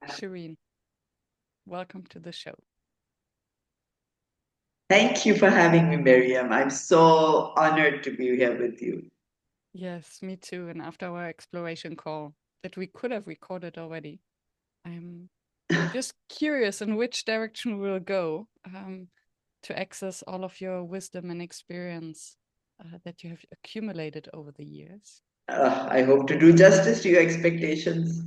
Shireen, welcome to the show. Thank you for having me, Miriam. I'm so honored to be here with you. Yes, me too. And after our exploration call that we could have recorded already, I'm just curious in which direction we'll go to access all of your wisdom and experience that you have accumulated over the years. I hope to do justice to your expectations.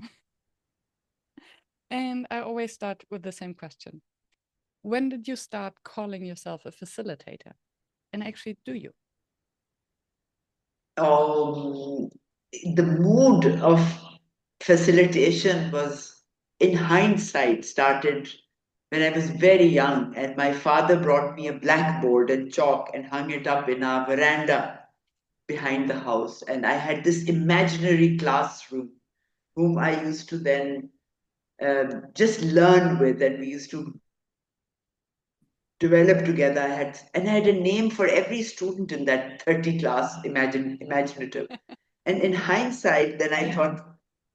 And I always start with the same question. When did you start calling yourself a facilitator? And actually, do you? Um, the mood of facilitation was, in hindsight, started when I was very young, and my father brought me a blackboard and chalk and hung it up in our veranda behind the house. And I had this imaginary classroom whom I used to then just learn with, and we used to develop together. I had a name for every student in that 30 class, imaginative. And in hindsight, then I thought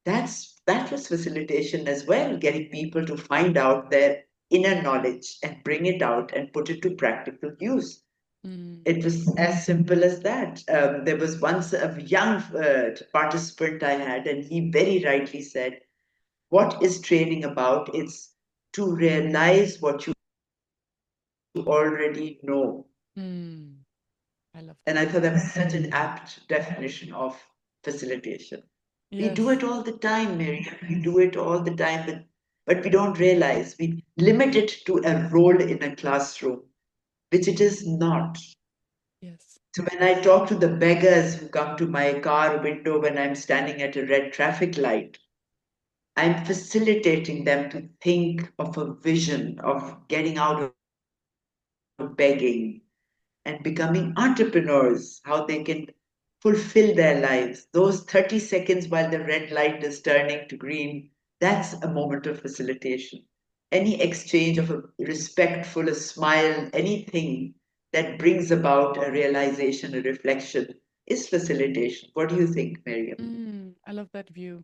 that was facilitation as well, getting people to find out their inner knowledge and bring it out and put it to practical use. Mm, It was as simple as that. There was once a young participant I had, and he very rightly said, "What is training about? It's to realize what you already know." mm, I love And that. I thought that was such an apt definition of facilitation. We do Yes, it all the time, Miriam. We do it all the time, but we don't realize. We limit it to a role in a classroom, which it is not. yes. So when I talk to the beggars who come to my car window when I'm standing at a red traffic light, I'm facilitating them to think of a vision of getting out of begging and becoming entrepreneurs, how they can fulfill their lives. Those 30 seconds while the red light is turning to green, that's a moment of facilitation. Any exchange of a respectful, a smile, anything that brings about a realization, a reflection is facilitation. What do you think, Miriam? I love that view.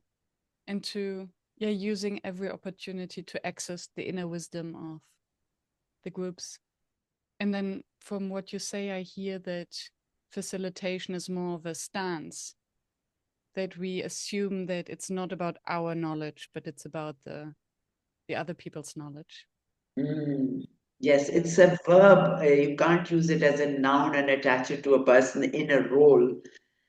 And to, yeah, using every opportunity to access the inner wisdom of the groups. And then from what you say, I hear that facilitation is more of a stance, that we assume that it's not about our knowledge, but it's about the other people's knowledge. Mm. Yes, it's a verb. You can't use it as a noun and attach it to a person in a role.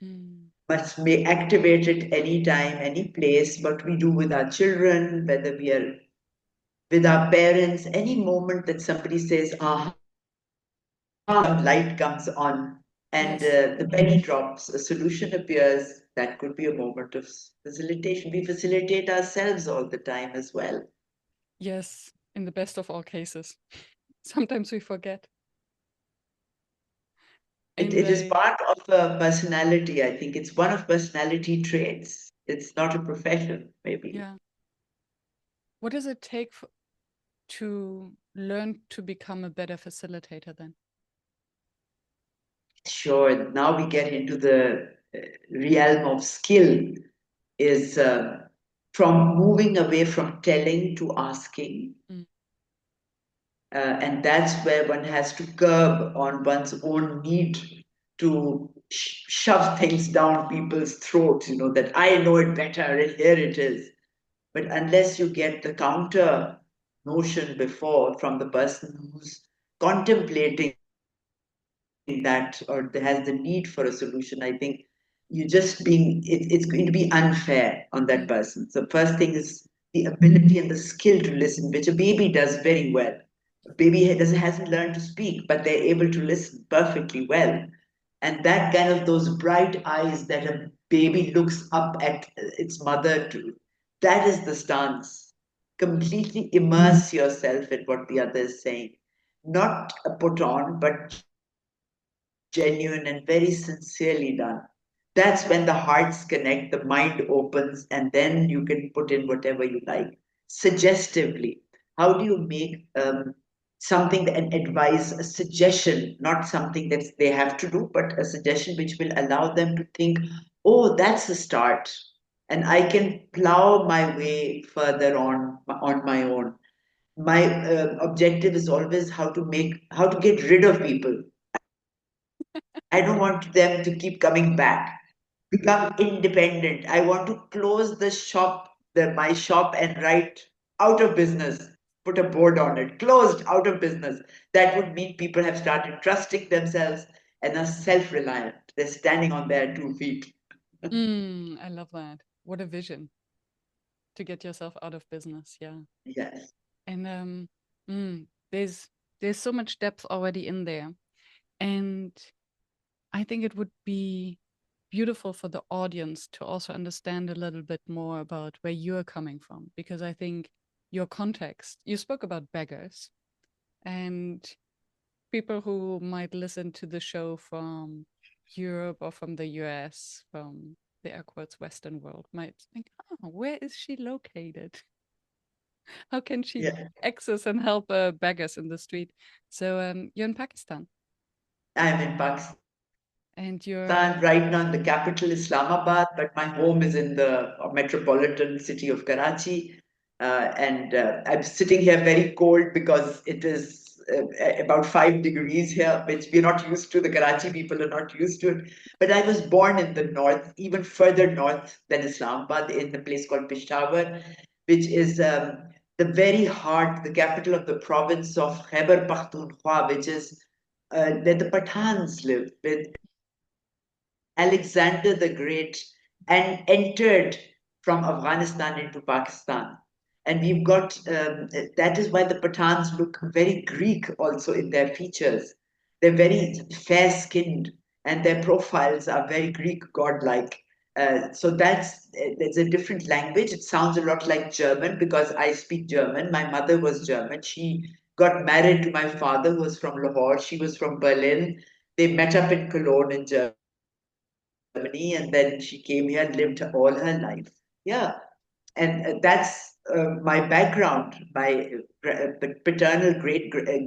Mm, But may activate it anytime, any place, what we do with our children, whether we are with our parents, any moment that somebody says, light comes on and yes, the penny drops, a solution appears, that could be a moment of facilitation. We facilitate ourselves all the time as well. yes, in the best of all cases. Sometimes we forget. It, And it is part of a personality, I think. It's one of personality traits. It's not a profession, maybe. yeah, what does it take to learn to become a better facilitator then? Sure, now we get into the realm of skill, is from moving away from telling to asking. Mm, And that's where one has to curb on one's own need to shove things down people's throats, that I know it better and here it is. But unless you get the counter notion before from the person who's contemplating that or has the need for a solution, I think it's going to be unfair on that mm, person. So first thing is the ability and the skill to listen, which a baby does very well. A baby hasn't learned to speak, but they're able to listen perfectly well. And that kind of those bright eyes that a baby looks up at its mother to, that is the stance. Completely immerse yourself in what the other is saying. Not a put on, but genuine and very sincerely done. That's when the hearts connect, the mind opens, and then you can put in whatever you like. Suggestively, how do you make something, an advice, a suggestion, not something that they have to do, but a suggestion which will allow them to think, oh, that's a start. and I can plow my way further on my own. My objective is always how to get rid of people. I don't want them to keep coming back. Become independent. I want to close the shop, my shop, and write out of business. Put a board on it, closed, out of business. That would mean people have started trusting themselves and are self-reliant. They're standing on their 2 feet. I love that. What a vision to get yourself out of business. Yeah. Yes. And mm, there's there's so much depth already in there. And I think it would be beautiful for the audience to also understand a little bit more about where you're coming from, because I think your context, you spoke about beggars, and people who might listen to the show from Europe or from the US, from the air quotes Western world, might think, oh, where is she located? How can she Yeah. access and help beggars in the street? So you're in Pakistan, I'm in Pakistan and right you're now in the capital Islamabad, but my home is in the metropolitan city of Karachi. And I'm sitting here very cold because it is about 5 degrees here, which we're not used to. The Karachi people are not used to it. But I was born in the north, even further north than Islamabad, in a place called Peshawar, which is the very heart, the capital of the province of Khyber Pakhtunkhwa, which is where the Pathans live, where Alexander the Great and entered from Afghanistan into Pakistan. And we've got that is why the Pathans look very Greek also in their features. They're very fair skinned and their profiles are very Greek godlike. So there's a different language. It sounds a lot like German because I speak German. My mother was German. She got married to my father, who was from Lahore. She was from Berlin. They met up in Cologne in Germany, and then she came here and lived all her life. Yeah, and that's my background. The paternal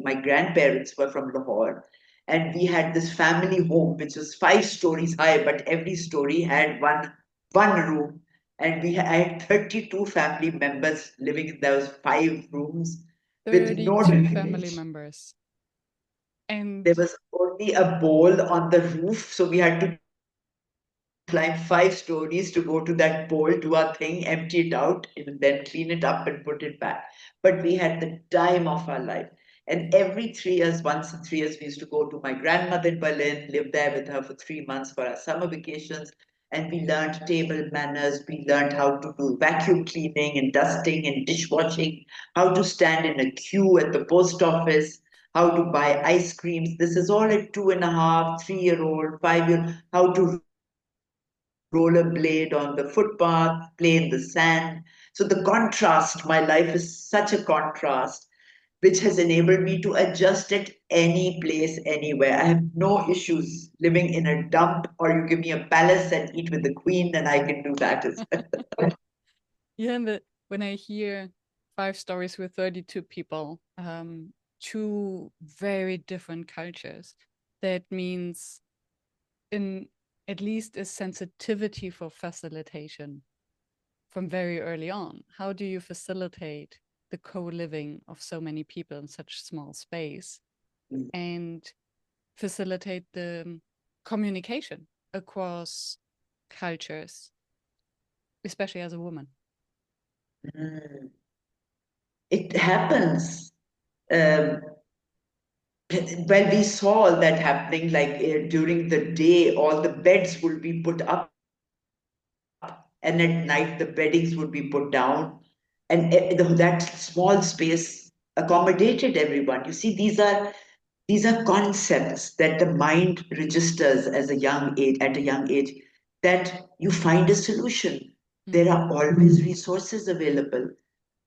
my grandparents were from Lahore, and we had this family home which was 5 stories high, but every story had one room, and I had 32 family members living in those 5 rooms with no 32 family drainage. members. And There was only a bowl on the roof, so we had to climb 5 stories to go to that bowl, do our thing, empty it out, and then clean it up and put it back. But we had the time of our life. And every 3 years, once in 3 years, we used to go to my grandmother in Berlin, live there with her for 3 months for our summer vacations. And we learned table manners, we learned how to do vacuum cleaning and dusting and dishwashing, how to stand in a queue at the post office, how to buy ice creams. This is all at 2.5, 3-year-old, 5-year, how to rollerblade on the footpath, play in the sand. So the contrast, my life is such a contrast, which has enabled me to adjust at any place, anywhere. I have no issues living in a dump, or you give me a palace and eat with the queen, and I can do that as well. yeah, and when I hear 5 stories with 32 people, two very different cultures, that means in at least a sensitivity for facilitation from very early on. How do you facilitate the co-living of so many people in such small space and facilitate the communication across cultures, especially as a woman? Mm. It happens. Um, well, we saw all that happening, like during the day, all the beds would be put up, and at night, the beddings would be put down. And that small space accommodated everyone. You see, these are concepts that the mind registers as a young age, at a young age, that you find a solution. There Mm. are always resources available.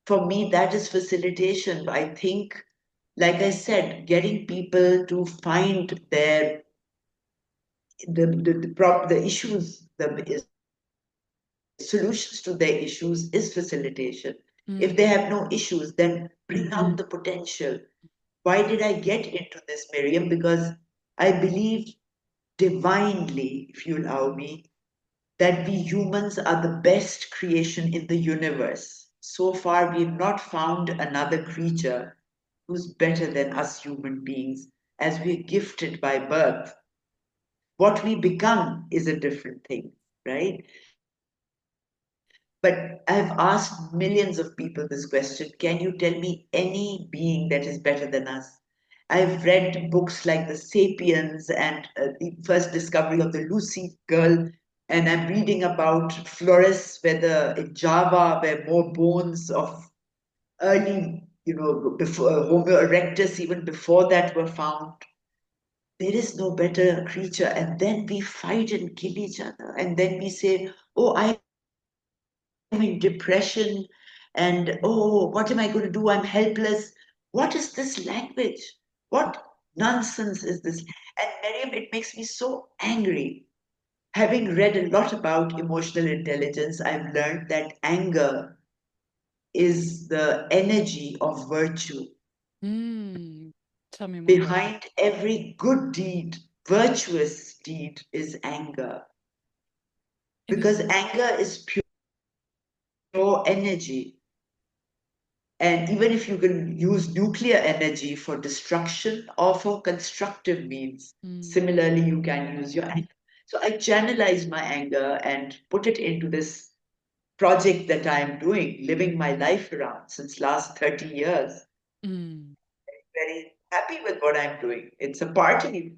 For me, that is facilitation. I think, like I said, getting people to find the issues, the solutions to their issues is facilitation. If they have no Mm. issues, then bring out the potential. Why did I get into this, Miriam? Because I believe divinely, if you allow me, that we humans are the best creation in the universe. So far, we've not found another creature who's better than us human beings, as we're gifted by birth. What we become is a different thing, right? But I've asked millions of people this question: can you tell me any being that is better than us? I've read books like The Sapiens and the first discovery of the Lucy girl, and I'm reading about Flores, where in Java, where more bones of early, before Homo erectus, even before that, were found. There is no better creature, and then we fight and kill each other, and then we say, "Oh, I'm in depression, and oh, what am I going to do? I'm helpless." What is this language? What nonsense is this? And Miriam, it makes me so angry. Having read a lot about emotional intelligence, I've learned that anger is the energy of virtue. Tell me more about that. Behind every good deed, virtuous deed, is anger. And it, Because anger is pure energy. And even if you can use nuclear energy for destruction or for constructive means, similarly, you can use your anger. So I channelize my anger and put it into this project that I am doing, living my life around since last 30 years. mm, Very happy with what I'm doing. It's a party.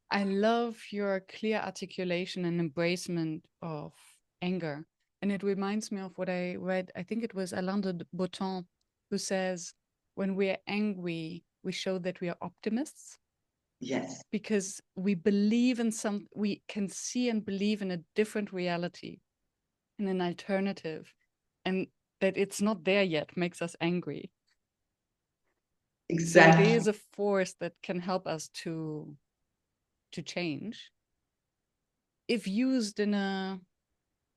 I love your clear articulation and embracement of anger. And it reminds me of what I read. I think it was Alain de Botton who says, when we're angry, we show that we are optimists Yes, because we believe in we can see and believe in a different reality, in an alternative, and that it's not there yet makes us angry. So it is exactly, a force that can help us to change if used in a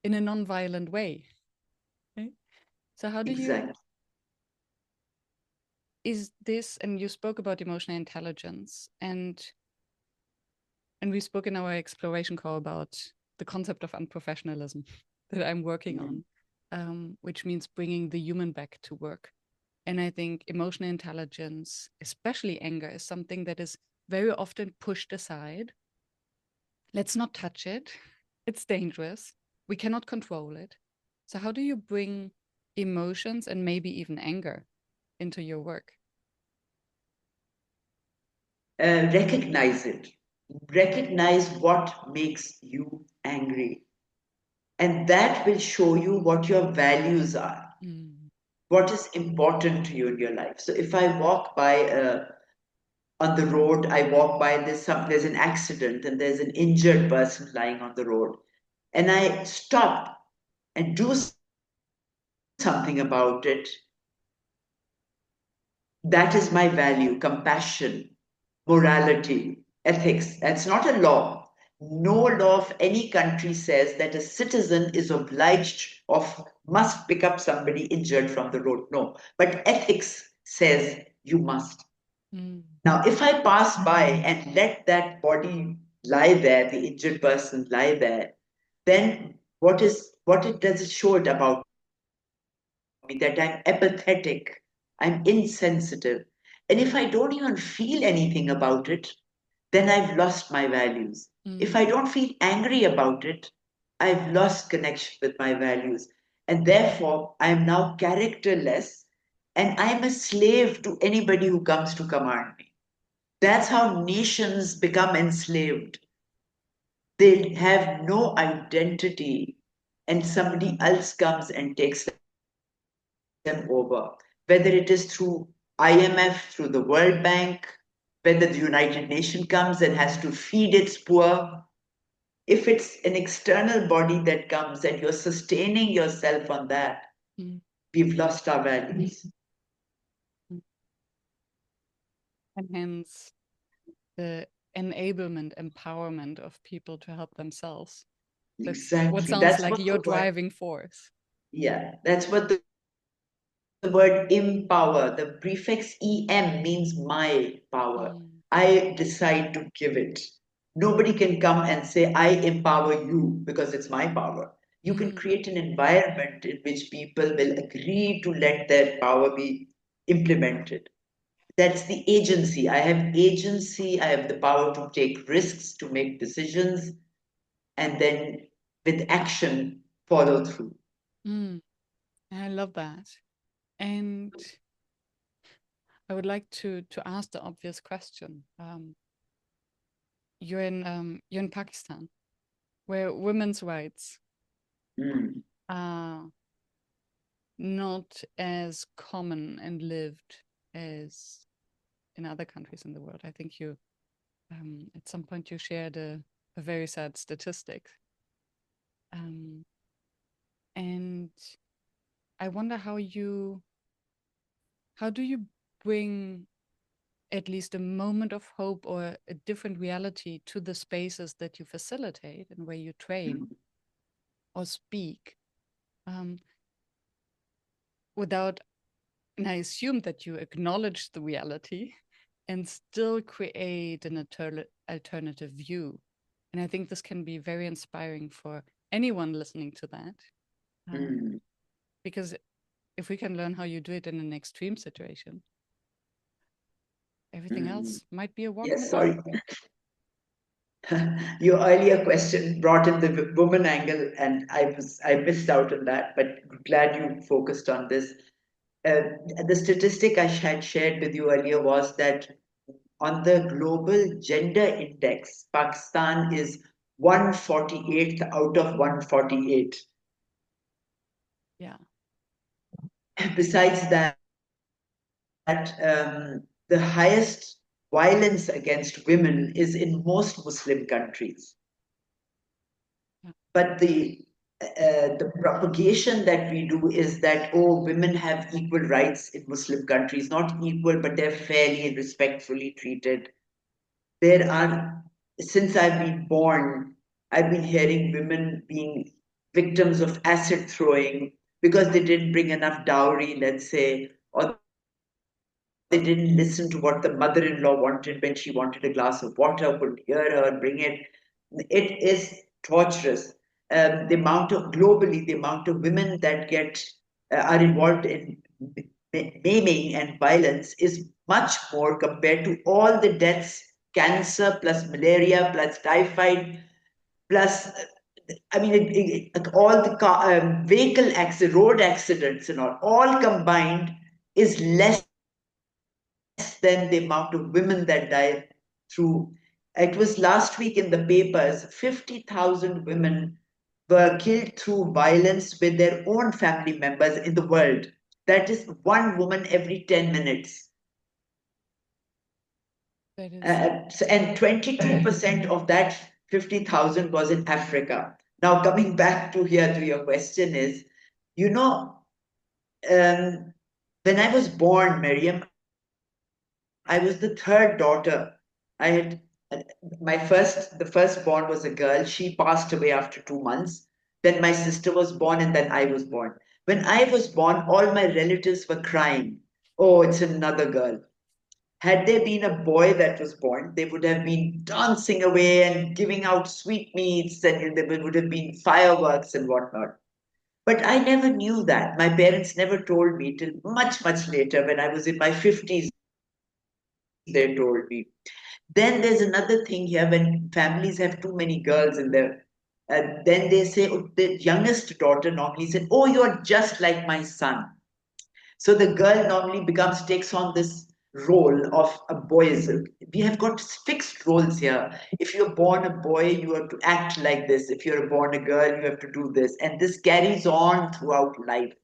non-violent way. Okay? So how do you exactly. is this, and you spoke about emotional intelligence, and we spoke in our exploration call about the concept of unprofessionalism that I'm working Yeah. on, which means bringing the human back to work. And I think emotional intelligence, especially anger, is something that is very often pushed aside. Let's not touch it. It's dangerous. We cannot control it. So, how do you bring emotions and maybe even anger into your work? Recognize it. Recognize what makes you angry. And that will show you what your values are, Mm, what is important to you in your life. So if I walk by on the road, I walk by there's an accident and there's an injured person lying on the road, and I stop and do something about it. That is my value: compassion, morality, ethics. That's not a law. No law of any country says that a citizen is obliged or must pick up somebody injured from the road. No. But ethics says you must. mm, Now, if I pass by and let that body lie there, the injured person lie there, then does it show it about me? That I'm apathetic, I'm insensitive. And if I don't even feel anything about it, then I've lost my values. If I mm, don't feel angry about it, I've lost connection with my values. And therefore, I'm now characterless and I'm a slave to anybody who comes to command me. That's how nations become enslaved. They have no identity, and somebody else comes and takes them over, whether it is through IMF, through the World Bank, whether the United Nations comes and has to feed its poor. If it's an external body that comes and you're sustaining yourself on that, mm, we've lost our values. mm. And hence the enablement, empowerment of people to help themselves. That's what Exactly. sounds That's like what your the word, driving force. yeah, that's what the word empower, the prefix em means my power. Mm, I decide to give it. Nobody can come and say, I empower you because it's my power. You can Mm, create an environment in which people will agree to let their power be implemented. That's the agency. I have agency, I have the power to take risks, to make decisions, and then with action follow through. mm. I love that. And I would like to ask the obvious question. You're in Pakistan, where women's rights Mm, are not as common and lived as in other countries in the world. I think you at some point you shared a very sad statistic. Um, and I wonder how do you bring at least a moment of hope or a different reality to the spaces that you facilitate and where you train mm, or speak, um, without, and I assume that you acknowledge the reality and still create an alternative view. And I think this can be very inspiring for anyone listening to that. Um, mm, because if we can learn how you do it in an extreme situation, everything mm. else might be a walk in the Yes, park. sorry. Your earlier question brought in the woman angle, and I missed out on that, but glad you focused on this. Uh, the statistic I had shared with you earlier was that on the global gender index, Pakistan is 148th out of 148. Yeah. Besides that, the highest violence against women is in most Muslim countries. Yeah. But the propagation that we do is that, oh, women have equal rights in Muslim countries, not equal, but they're fairly and respectfully treated. There are, since I've been born, I've been hearing women being victims of acid throwing because they didn't bring enough dowry, let's say, or they didn't listen to what the mother-in-law wanted when she wanted a glass of water, couldn't hear her bring it. It is torturous. The amount of globally, the amount of women that are involved in maiming and violence is much more compared to all the deaths, cancer plus malaria plus typhoid plus I mean all the vehicle accident, road accidents and all combined is less than the amount of women that died through. It was last week in the papers, 50,000 women were killed through violence with their own family members in the world. That is one woman every 10 minutes. That is, And 22% of that 50,000 was in Africa. Now, coming back to here to your question is, you know, um, when I was born, Miriam, I was the third daughter. I had the firstborn was a girl. She passed away after 2 months. Then my sister was born, and then I was born. When I was born, all my relatives were crying. Oh, it's another girl. Had there been a boy that was born, they would have been dancing away and giving out sweetmeats, and there would have been fireworks and whatnot. But I never knew that. My parents never told me till much, much later when I was in my 50s, they told me. Then there's another thing here when families have too many girls in there. Then they say, oh, the youngest daughter normally said, oh, you're just like my son. So the girl normally takes on this role of a boy's. We have got fixed roles here. If you're born a boy, you have to act like this. If you're born a girl, you have to do this. And this carries on throughout life.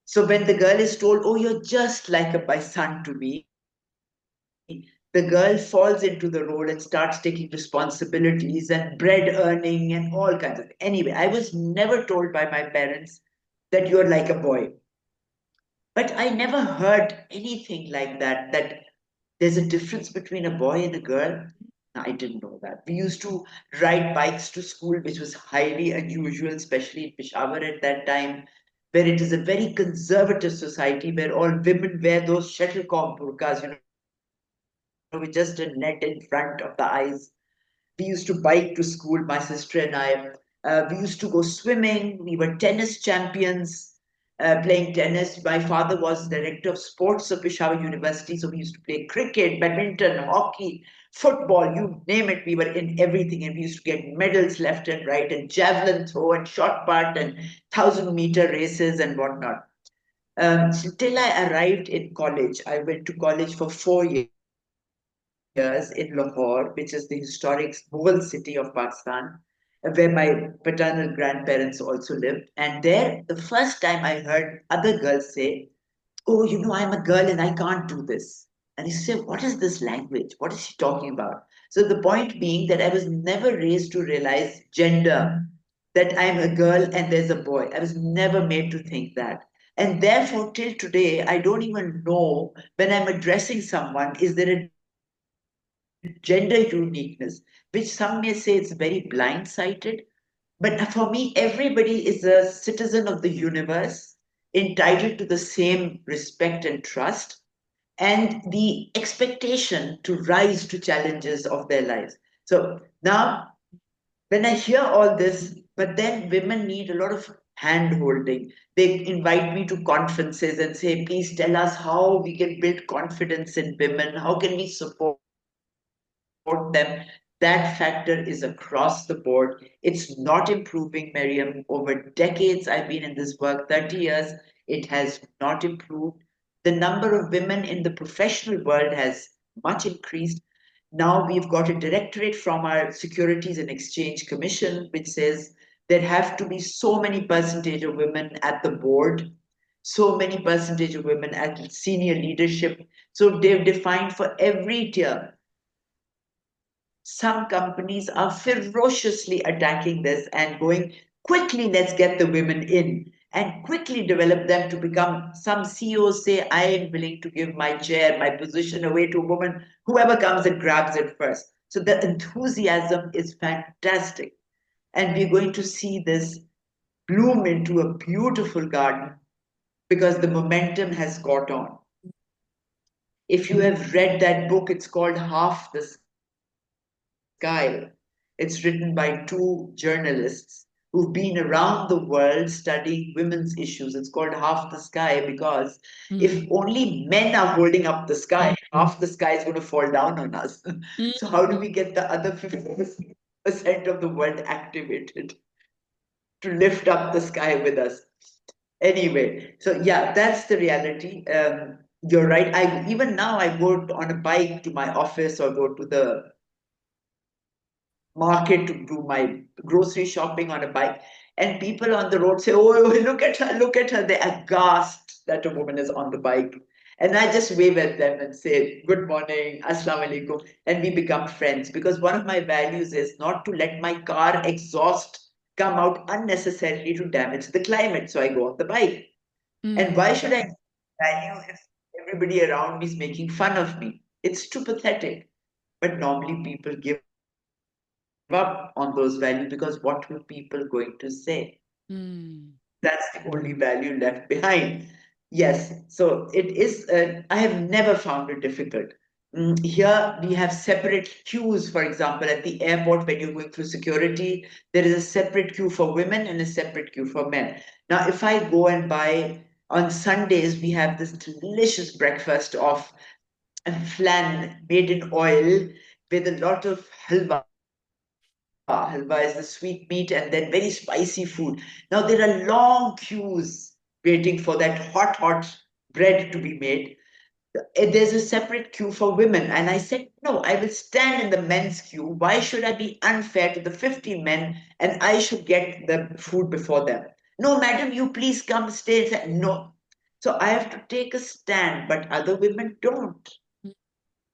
So when the girl is told, oh, you're just like my son to me, the girl falls into the role and starts taking responsibilities and bread earning and all kinds of. Anyway, I was never told by my parents that you're like a boy. But I never heard anything like that there's a difference between a boy and a girl. I didn't know that. We used to ride bikes to school, which was highly unusual, especially in Peshawar at that time, where it is a very conservative society where all women wear those shuttlecock burqas, with just a net in front of the eyes. We used to bike to school, my sister and I. We used to go swimming. We were tennis champions, playing tennis. My father was director of sports of Peshawar University, so we used to play cricket, badminton, hockey, football, you name it. We were in everything, and we used to get medals left and right, and javelin throw, and shot put, and 1,000-meter races, and whatnot. Till I arrived in college. I went to college for 4 years in Lahore, which is the historic Mughal city of Pakistan, where my paternal grandparents also lived. And there, the first time I heard other girls say, "Oh, I'm a girl and I can't do this." And you say, "What is this language? What is she talking about?" So the point being that I was never raised to realize gender, that I'm a girl and there's a boy. I was never made to think that. And therefore, till today, I don't even know when I'm addressing someone, is there a gender uniqueness, which some may say it's very blind-sighted. But for me, everybody is a citizen of the universe, entitled to the same respect and trust, and the expectation to rise to challenges of their lives. So now, when I hear all this, but then women need a lot of hand holding. They invite me to conferences and say, "Please tell us how we can build confidence in women. How can we support them?" That factor is across the board. It's not improving, Miriam. Over decades, I've been in this work, 30 years, it has not improved. The number of women in the professional world has much increased. Now we've got a directorate from our Securities and Exchange Commission, which says there have to be so many percentage of women at the board, so many percentage of women at senior leadership. So they've defined for every tier. Some companies are ferociously attacking this and going, quickly, let's get the women in, and quickly develop them to become, some CEOs say, "I am willing to give my chair, my position away to a woman, whoever comes and grabs it first." So the enthusiasm is fantastic. And we're going to see this bloom into a beautiful garden because the momentum has got on. If you have read that book, it's called Half the Sky. It's written by two journalists who've been around the world studying women's issues. It's called Half the Sky because if only Mm. men are holding up the sky, half the sky is going to fall down on us. So, how do we get the other 50% of the world activated to lift up the sky with us? Anyway, so yeah, that's the reality. You're right. I even now I go on a bike to my office or go to the market to do my grocery shopping on a bike, and people on the road say, "Oh, oh, look at her, look at her." They're aghast that a woman is on the bike. And I just wave at them and say, "Good morning, Assalamu alaikum," and we become friends because one of my values is not to let my car exhaust come out unnecessarily to damage the climate. So I go on the bike. And Mm. why should I value if everybody around me is making fun of me? It's too pathetic. But normally people give up on those values because what will people going to say? Mm. That's the only value left behind. Yes, so it is, I have never found it difficult. Here we have separate queues, for example, at the airport when you're going through security, there is a separate queue for women and a separate queue for men. Now, if I go and buy, on Sundays, we have this delicious breakfast of flan made in oil with a lot of halwa. Halwa is the sweet meat and then very spicy food. Now there are long queues waiting for that hot bread to be made. There's a separate queue for women. And I said, "No, I will stand in the men's queue. Why should I be unfair to the 50 men and I should get the food before them?" "No, madam, you please come stay." No. So I have to take a stand, but other women don't.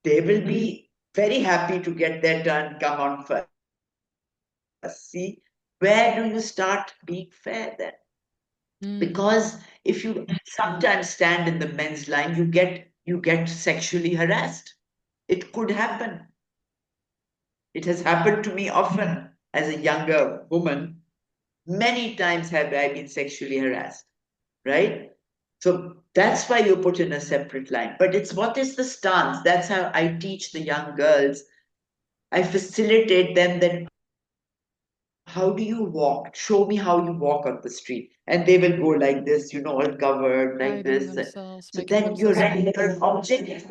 They will be very happy to get their turn come on first. See, where do you start being fair then? Because Mm. if you sometimes stand in the men's line, you get sexually harassed. It could happen. It has happened to me often as a younger woman. Many times have I been sexually harassed, right? So that's why you put in a separate line. But it's what is the stance? That's how I teach the young girls I facilitate them that how do you walk? Show me how you walk on the street. And they will go like this, all covered like Guiding this. themselves, So making then you're themselves ready small. for an object.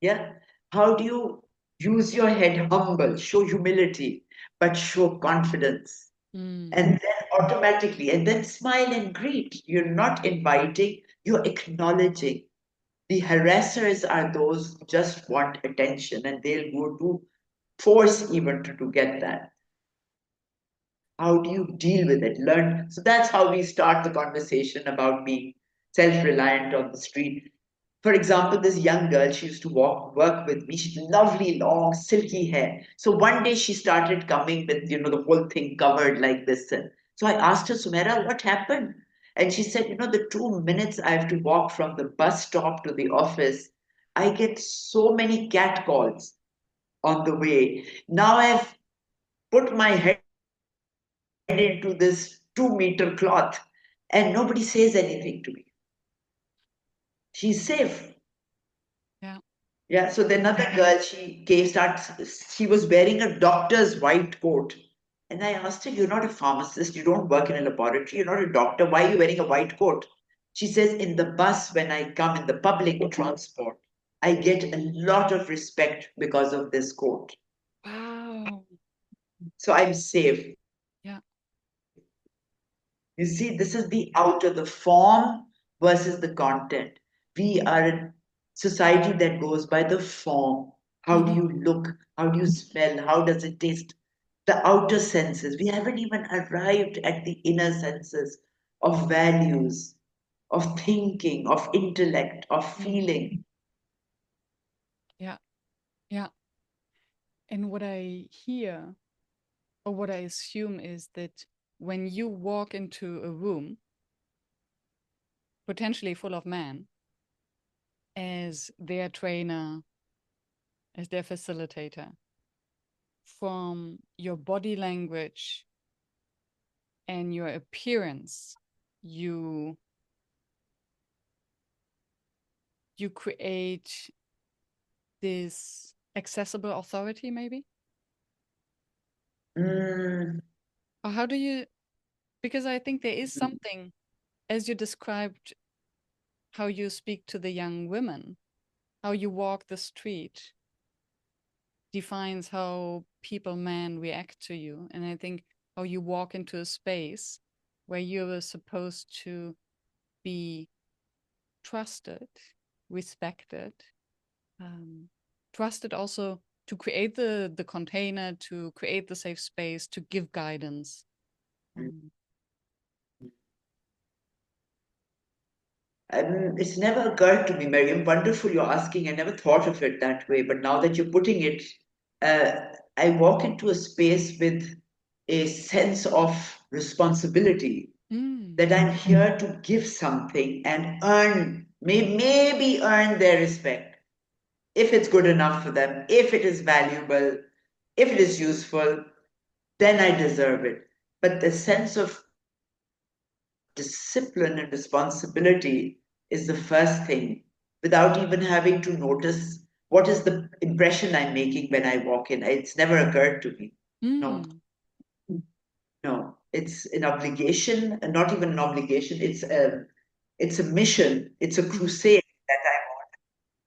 Yeah. How do you use your head humble, show humility, but show confidence? Mm. And then automatically, and then smile and greet. You're not inviting, you're acknowledging. The harassers are those who just want attention and they'll go to force even to get that. How do you deal with it? Learn. So that's how we start the conversation about being self reliant on the street. For example, this young girl, she used to work with me. She's lovely, long, silky hair. So one day she started coming with, the whole thing covered like this. So I asked her, Sumera, what happened? And she said, the 2 minutes I have to walk from the bus stop to the office, I get so many cat calls on the way. Now I've put my head into this 2 meter cloth and nobody says anything to me. She's safe. Yeah. Yeah, so then another girl, she was wearing a doctor's white coat. And I asked her, you're not a pharmacist, you don't work in a laboratory, you're not a doctor, why are you wearing a white coat? She says, in the bus, when I come in the public transport, I get a lot of respect because of this coat. Wow. So I'm safe. Yeah. You see, this is the outer, the form versus the content. We are a society that goes by the form. How do Mm-hmm. you look? How do you smell? How does it taste? The outer senses. We haven't even arrived at the inner senses of values, of thinking, of intellect, of Mm. feeling. Yeah. Yeah. And what I hear or what I assume is that when you walk into a room, potentially full of men, as their trainer, as their facilitator, from your body language and your appearance, you you create this accessible authority, maybe? Mm, Or how do you, because I think there is something, as you described how you speak to the young women, how you walk the street defines how people, men, react to you. And I think how you walk into a space where you're supposed to be trusted, respected, um, trusted also to create the container, to create the safe space, to give guidance. Um, it's never occurred to me, Miriam. Wonderful you're asking. I never thought of it that way. But now that you're putting it, I walk into a space with a sense of responsibility mm, that I'm here to give something and earn, maybe earn their respect. If it's good enough for them, if it is valuable, if it is useful, then I deserve it. But the sense of discipline and responsibility is the first thing without even having to notice what is the impression I'm making when I walk in. It's never occurred to me. No, mm, no. It's an obligation, and not even an obligation. It's a mission. It's a mhm, crusade that I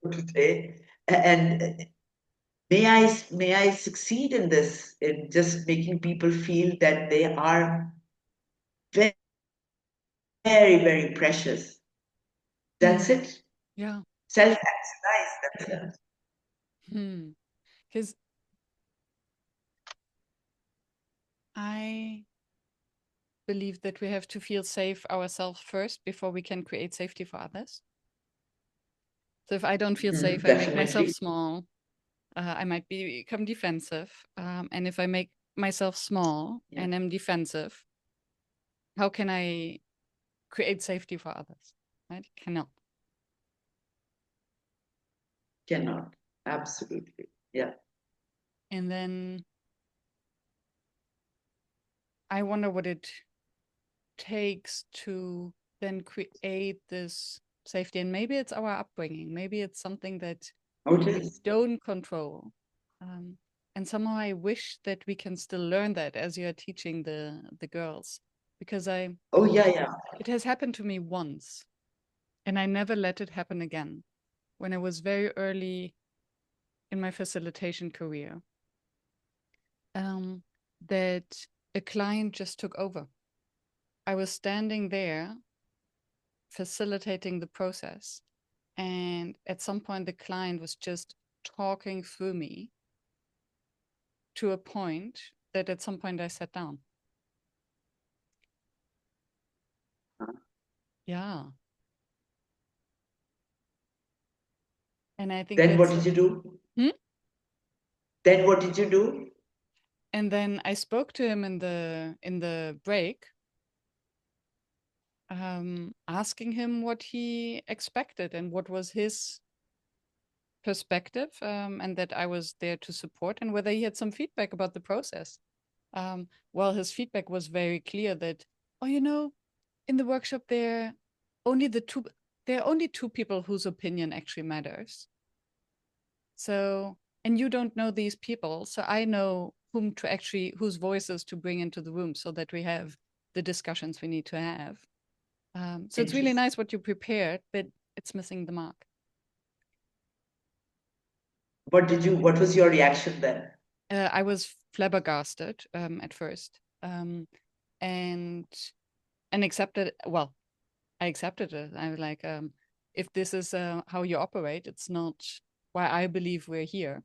want to say. And may I succeed in this, in just making people feel that they are very, very precious. That's mm, it. yeah. Self-actualize themselves. Because I believe that we have to feel safe ourselves first before we can create safety for others. So if I don't feel safe, I make myself Definitely. small. I might become defensive. And if I make myself small Yeah, and am defensive, how can I create safety for others? Right? Cannot. cannot. Absolutely. Yeah. And then I wonder what it takes to then create this safety. And maybe it's our upbringing. Maybe it's something that Oh, it we is. don't control. Um, And somehow I wish that we can still learn that as you're teaching the girls, because Oh, yeah, yeah. it has happened to me once, and I never let it happen again. When I was very early in my facilitation career, um, that a client just took over. I was standing there facilitating the process, and at some point, the client was just talking through me to a point that at some point I sat down. Yeah. And I think Then what that's did you do? hmm? Then what did you do? And then I spoke to him in the break, asking him what he expected and what was his perspective, and that I was there to support, and whether he had some feedback about the process. Well, his feedback was very clear that, oh, in the workshop only the two there are only two people whose opinion actually matters. So, and you don't know these people, so I know whose voices to bring into the room so that we have the discussions we need to have. So it's really Interesting. nice what you prepared, but it's missing the mark. What was your reaction then? I was flabbergasted at first, and accepted. Well, I accepted it. I was like, if this is how you operate, it's not why I believe we're here,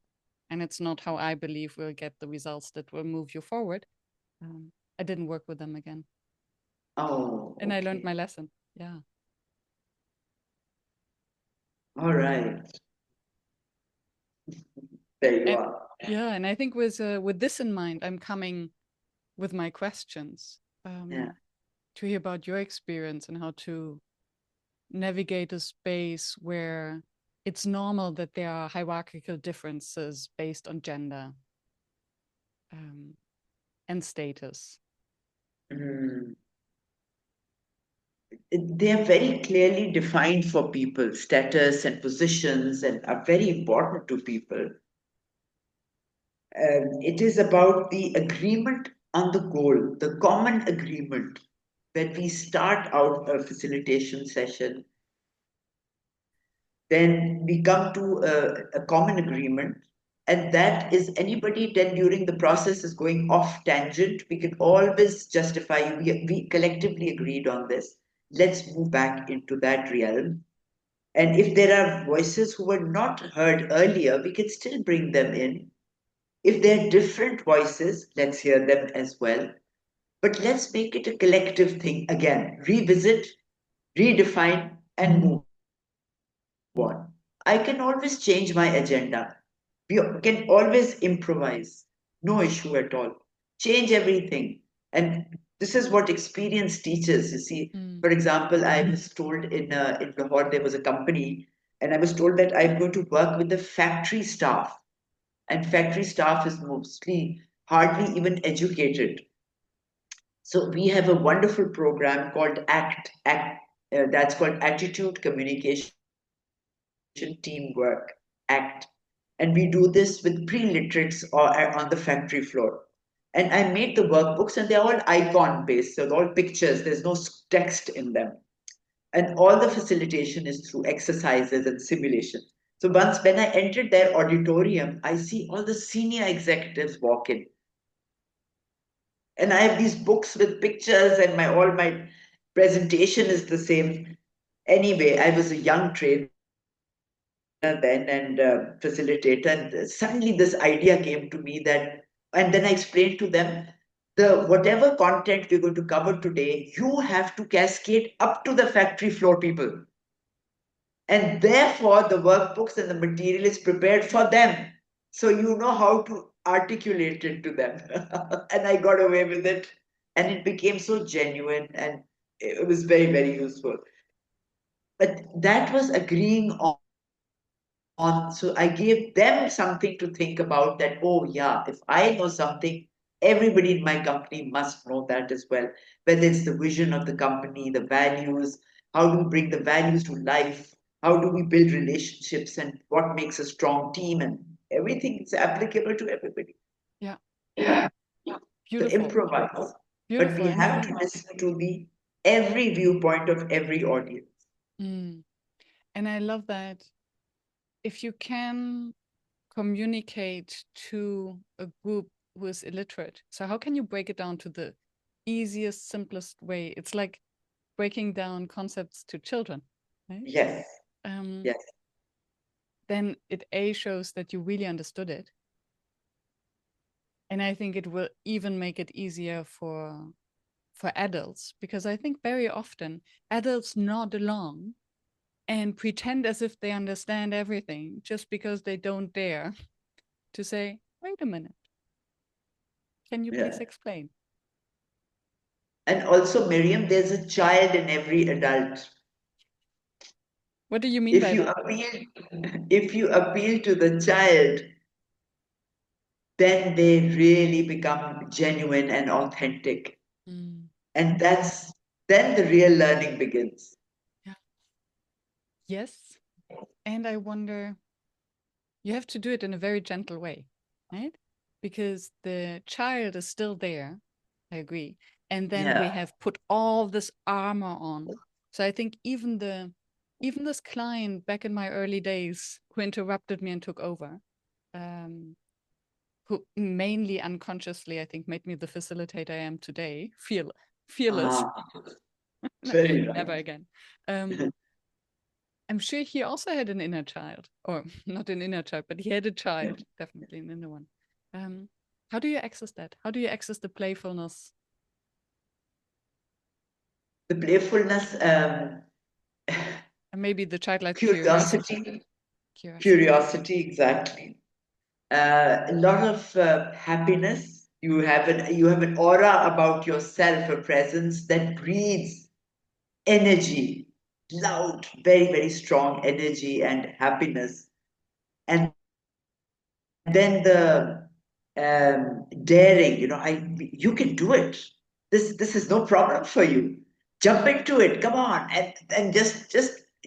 and it's not how I believe we'll get the results that will move you forward. I didn't work with them again, Oh, and I learned okay. my lesson. Yeah, All right. There you and are. yeah, and I think with this in mind, I'm coming with my questions, Yeah. to hear about your experience and how to navigate a space where it's normal that there are hierarchical differences based on gender, um, and status. Mm. They are very clearly defined for people, status and positions, and are very important to people. It is about the agreement on the goal, the common agreement that we start out a facilitation session, then we come to a common agreement, and that is anybody then during the process is going off tangent, we can always justify, we collectively agreed on this. Let's move back into that realm. And if there are voices who were not heard earlier, we can still bring them in. If they're different voices, let's hear them as well. But let's make it a collective thing again. Revisit, redefine, and move on. I can always change my agenda. We can always improvise. No issue at all. Change everything. And this is what experience teaches. You see, for Mm. example, I was told in Lahore there was a company, and I was told that I'm going to work with the factory staff, and factory staff is mostly hardly even educated. So we have a wonderful program called that's called Attitude, Communication, Teamwork, ACT. And we do this with pre-literates on the factory floor. And I made the workbooks, and they're all icon-based, so they're all pictures. There's no text in them. And all the facilitation is through exercises and simulation. So once when I entered their auditorium, I see all the senior executives walk in, and I have these books with pictures, and my all my presentation is the same. Anyway, I was a young trainer then and facilitator, and suddenly this idea came to me that, and then I explained to them, the whatever content we're going to cover today, you have to cascade up to the factory floor people. And therefore, the workbooks and the material is prepared for them. So you know how to articulate it to them. And I got away with it. And it became so genuine, and it was very, very useful. But that was agreeing on. So I gave them something to think about that, oh, yeah, if I know something, everybody in my company must know that as well. Whether it's the vision of the company, the values, how do we bring the values to life? How do we build relationships, and what makes a strong team? And everything is applicable to everybody. Yeah. To Beautiful. improvise. But Beautiful. we And I have think, to listen to the every viewpoint of every audience. mm, and I love that if you can communicate to a group who is illiterate. So how can you break it down to the easiest, simplest way? It's like breaking down concepts to children, right? Yes, Um, yes. then it A shows that you really understood it. And I think it will even make it easier for adults, because I think very often adults nod along and pretend as if they understand everything just because they don't dare to say, wait a minute, can you please Yeah. explain? And also, Miriam, there's a child in every adult. What do you mean If by you that? appeal, if you appeal to the child, then they really become genuine and authentic. Mm, And that's then the real learning begins. yeah. Yes. And I wonder, you have to do it in a very gentle way, right? Because the child is still there. I agree. And then we Yeah. have put all this armor on. So I think even this client back in my early days who interrupted me and took over, um, who mainly unconsciously, I think, made me the facilitator I am today, fearless. Ah, very Never right. again. Um, I'm sure he also had an inner child, or not an inner child, but he had a child, definitely an inner one. Um, how do you access that? How do you access the playfulness The playfulness, and maybe the childlike curiosity? curiosity, Curiosity. curiosity, exactly. A lot of happiness. You have an aura about yourself, a presence that breathes energy, loud, very, very strong energy and happiness. And then the daring, you can do it. This is no problem for you. Jump into it. Come on, and just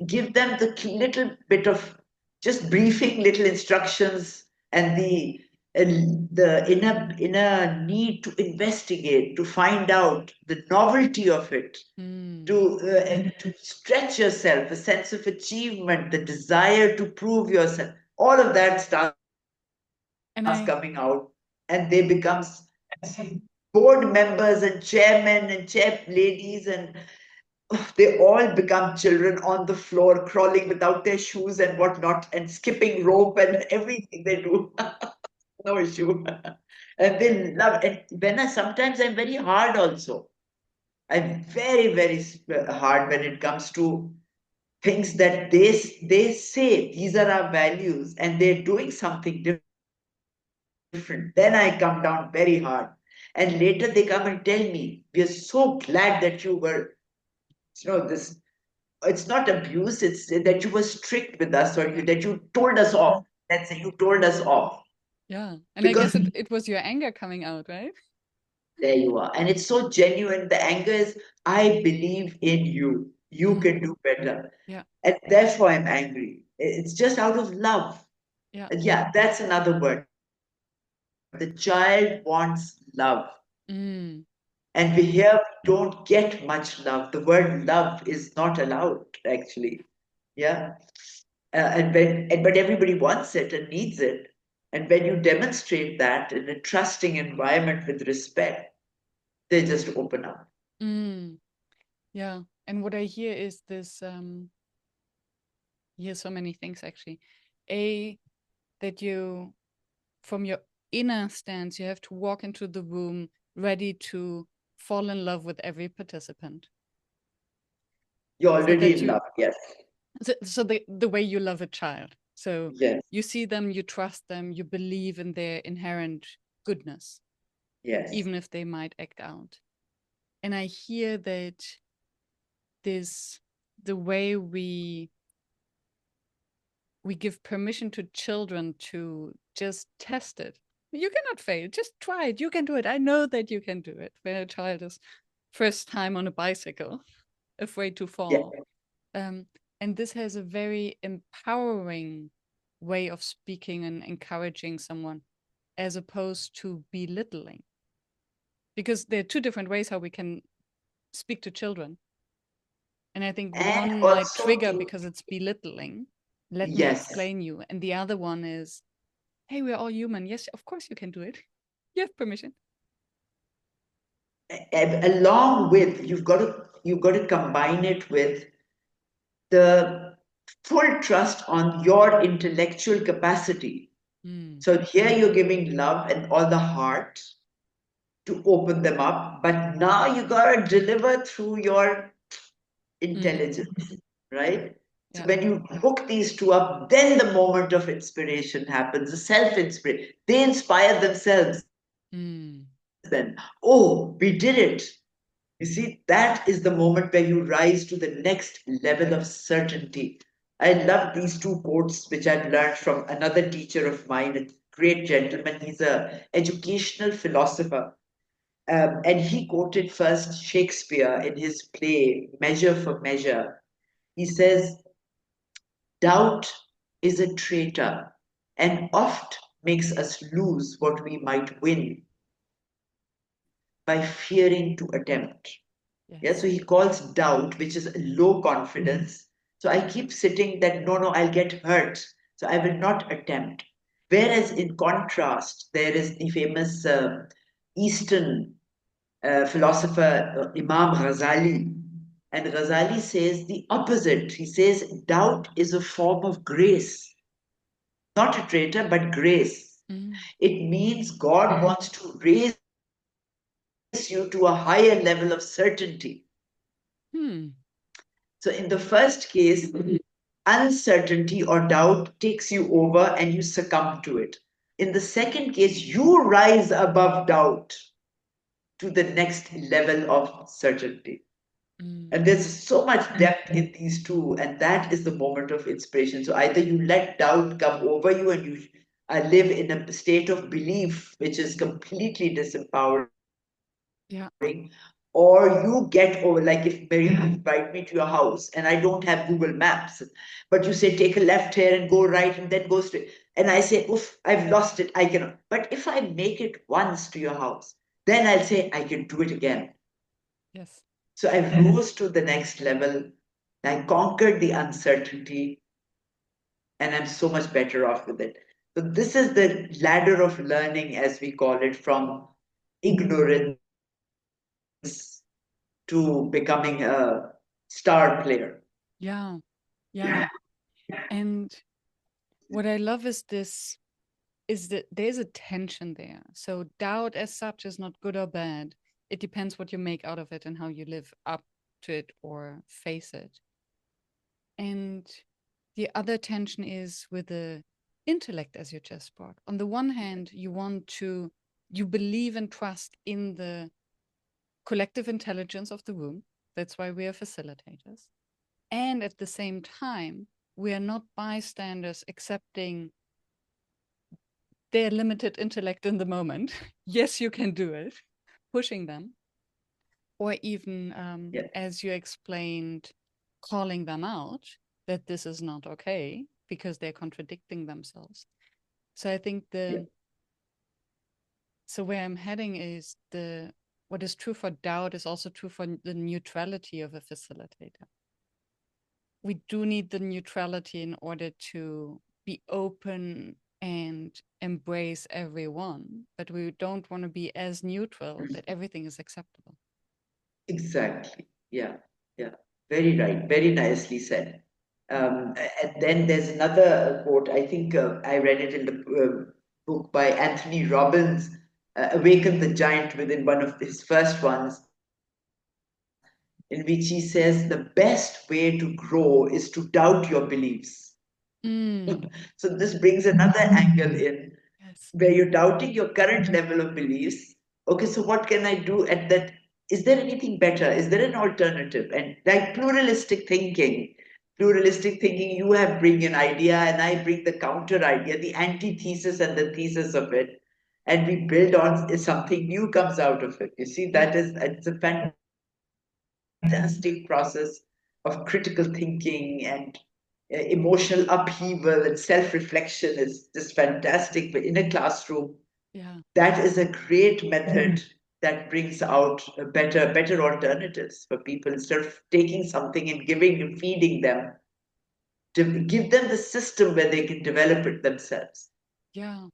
give them the little bit of just briefing, little instructions, and the inner need to investigate, to find out the novelty of it, Mm. to stretch yourself, a sense of achievement, the desire to prove yourself. All of that starts And I, coming out, and they become board members and chairmen and chair ladies, and they all become children on the floor, crawling without their shoes and whatnot, and skipping rope and everything they do. No issue. And they love it. When sometimes I'm very hard also. I'm very, very hard when it comes to things that they say these are our values, and they're doing something different. Then I come down very hard. And later they come and tell me, we are so glad that you were, this, it's not abuse, it's that you were strict with us, or yeah, that you told us off. Let's say you told us off. yeah. And I guess Because it was your anger coming out, right? there you are. And it's so genuine. The anger is, I believe in you. You Mm. can do better. Yeah, And therefore I'm angry. It's just out of love. yeah. And yeah, that's another word. The child wants love. Mm. And we here we don't get much love. The word love is not allowed, actually. Yeah. But everybody wants it and needs it. And when you demonstrate that in a trusting environment with respect, they just open up. Mm. Yeah. And what I hear is this, hear so many things actually. A, that you, from your inner stance, you have to walk into the room ready to fall in love with every participant. You're So already that in you, love. Yes. so the way you love a child. So Yes. you see them, you trust them, you believe in their inherent goodness, Yes. even if they might act out. And I hear that this, the way we give permission to children to just test it. You cannot fail. Just try it. You can do it. I know that you can do it. When a child is first time on a bicycle, afraid to Yes. fall. Um, and this has a very empowering way of speaking and encouraging someone. as opposed to belittling. Because there are two different ways how we can speak to children. And I think And one might also trigger to, because it's belittling. Let me yes, explain you. And the other one is, hey, we're all human. Yes, of course you can do it. You have permission. along with you've got to combine it with the full trust on your intellectual capacity. Mm, So here you're giving love and all the heart to open them up, but now you gotta deliver through your mm, intelligence, right? So yeah. when you hook these two up, then the moment of inspiration happens, the self-inspiration. They inspire themselves Mm, then. Oh, we did it. You see, that is the moment where you rise to the next level of certainty. I love these two quotes, which I've learned from another teacher of mine, a great gentleman. He's a educational philosopher. And he quoted first Shakespeare in his play, Measure for Measure. He says, doubt is a traitor and oft makes us lose what we might win by fearing to attempt. Yeah, yes. so he calls doubt, which is low confidence. So I keep sitting that no, no, I'll get hurt. So I will not attempt. Whereas in contrast, there is the famous Eastern philosopher Imam Ghazali. And Ghazali says the opposite. He says doubt is a form of grace, not a traitor, but grace. Mm, It means God wants to raise you to a higher level of certainty. hmm. So, in the first case, uncertainty or doubt takes you over and you succumb to it. In the second case, you rise above doubt to the next level of certainty. Mm, And there's so much depth in these two, and that is the moment of inspiration. So either you let doubt come over you and you live in a state of belief, which is completely disempowering, yeah. or you get over, like if Mary invite me to your house and I don't have Google Maps, but you say take a left here and go right and then go straight, and I say, oof, I've lost it, I cannot. But if I make it once to your house, then I'll say I can do it again. Yes. So I rose to the next level. I conquered the uncertainty, and I'm so much better off with it. So this is the ladder of learning, as we call it, from ignorance to becoming a star player. Yeah. Yeah. And what I love is this is that there's a tension there. So doubt as such is not good or bad. It depends what you make out of it and how you live up to it or face it. And the other tension is with the intellect, as you just brought. On the one hand, you believe and trust in the collective intelligence of the room. That's why we are facilitators. And at the same time, we are not bystanders accepting their limited intellect in the moment. Yes, you can do it, pushing them, or even, Yeah, as you explained, calling them out that this is not okay because they're contradicting themselves. So I think yeah, where I'm heading is what is true for doubt is also true for the neutrality of a facilitator. We do need the neutrality in order to be open and embrace everyone, but we don't want to be as neutral that everything is acceptable. exactly. Yeah, yeah. Very right. Very nicely said. And then there's another quote. I think I read it in the book by Anthony Robbins, Awaken the Giant, within one of his first ones, in which he says the best way to grow is to doubt your beliefs. Mm, So this brings another angle in yes. where you're doubting your current level of beliefs. Okay, so what can I do at that? Is there anything better? Is there an alternative? And like pluralistic thinking, you have bring an idea and I bring the counter idea, the antithesis and the thesis of it. And we build on something new comes out of it. You see, Yeah. it's a fantastic process of critical thinking and emotional upheaval and self-reflection is just fantastic in a classroom Yeah. That is a great method that brings out better alternatives for people instead of taking something and feeding them, to give them the system where they can develop it themselves. Yeah.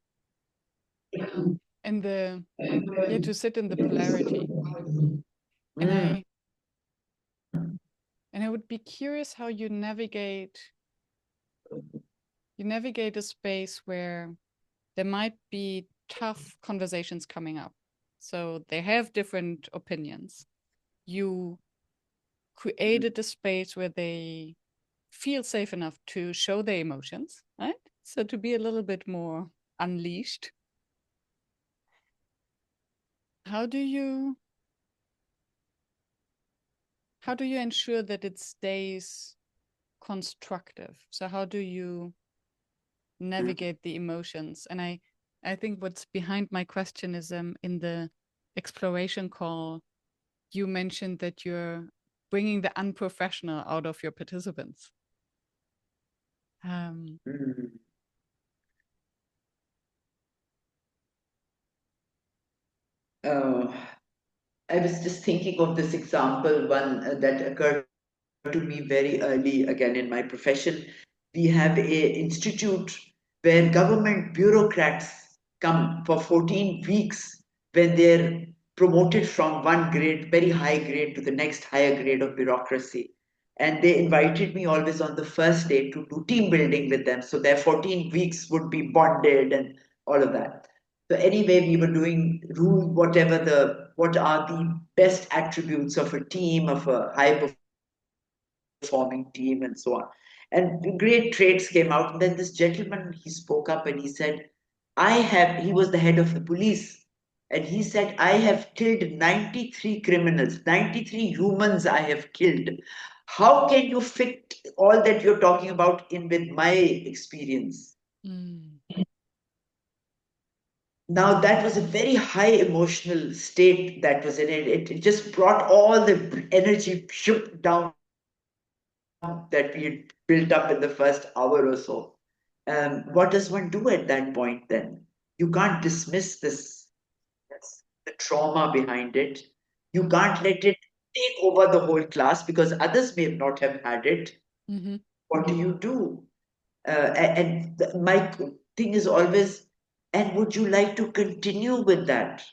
And the yeah, to sit in the polarity. And Mm, I would be curious how you navigate a space where there might be tough conversations coming up. So they have different opinions. You created a space where they feel safe enough to show their emotions, right? So to be a little bit more unleashed. How do you ensure that it stays constructive? So how do you navigate the emotions? And I think what's behind my question is in the exploration call you mentioned that you're bringing the unprofessional out of your participants. Um, mm. Uh, I was just thinking of this example, one that occurred to me very early again in my profession. We have a institute where government bureaucrats come for 14 weeks when they're promoted from one grade, very high grade, to the next higher grade of bureaucracy. And they invited me always on the first day to do team building with them. So their 14 weeks would be bonded and all of that. So anyway, we were doing what are the best attributes of a team, of a high performing team, and so on. And great traits came out. And then this gentleman, he spoke up and he said, he was the head of the police. And he said, I have killed 93 criminals, 93 humans I have killed. How can you fit all that you're talking about in with my experience? mm, Now, that was a very high emotional state that was in it. It just brought all the energy down that we had built up in the first hour or so. What does one do at that point then? You can't dismiss the trauma behind it. You can't let it take over the whole class because others may not have had it. mm-hmm, What do you do? My thing is always, and would you like to continue with that?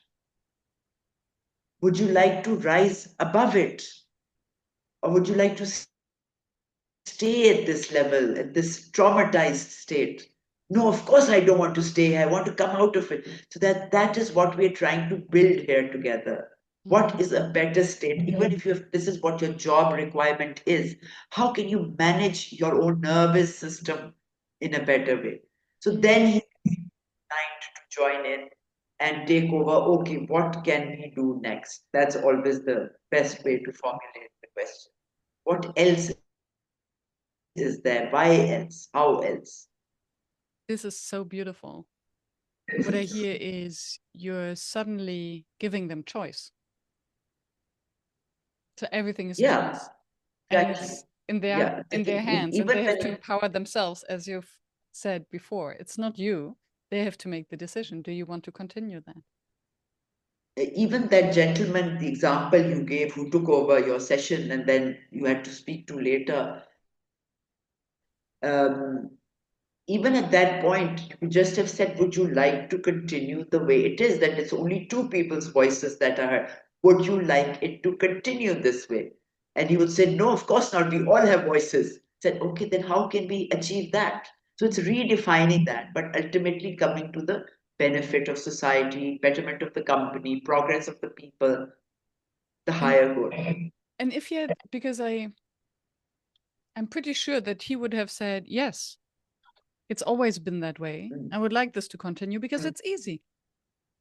Would you like to rise above it? Or would you like to stay at this level, at this traumatized state? No, of course I don't want to stay. I want to come out of it. So that is what we're trying to build here together. What is a mm-hmm, better state? Even if this is what your job requirement is, how can you manage your own nervous system in a better way? So then mm. he inclined to join in and take over. Okay, what can we do next? That's always the best way to formulate the question. What else is there? Why else? How else? This is so beautiful. What I hear is you're suddenly giving them choice. So everything is Yeah, choice. And exactly. it's Yeah, in their hands and even they have to when empower themselves, as you've said before. It's not you. They have to make the decision. Do you want to continue that? even that gentleman, the example you gave, who took over your session and then you had to speak to later, um, even at that point, you just have said, would you like to continue the way it is? That it's only two people's voices that are heard. Would you like it to continue this way? And he would say, no, of course not. We all have voices. Said, okay, then how can we achieve that? So it's redefining that, but ultimately coming to the benefit of society, betterment of the company, progress of the people, the And higher goal. if he had, because I'm pretty sure that he would have said, yes, it's always been that way. I would like this to continue because it's easy.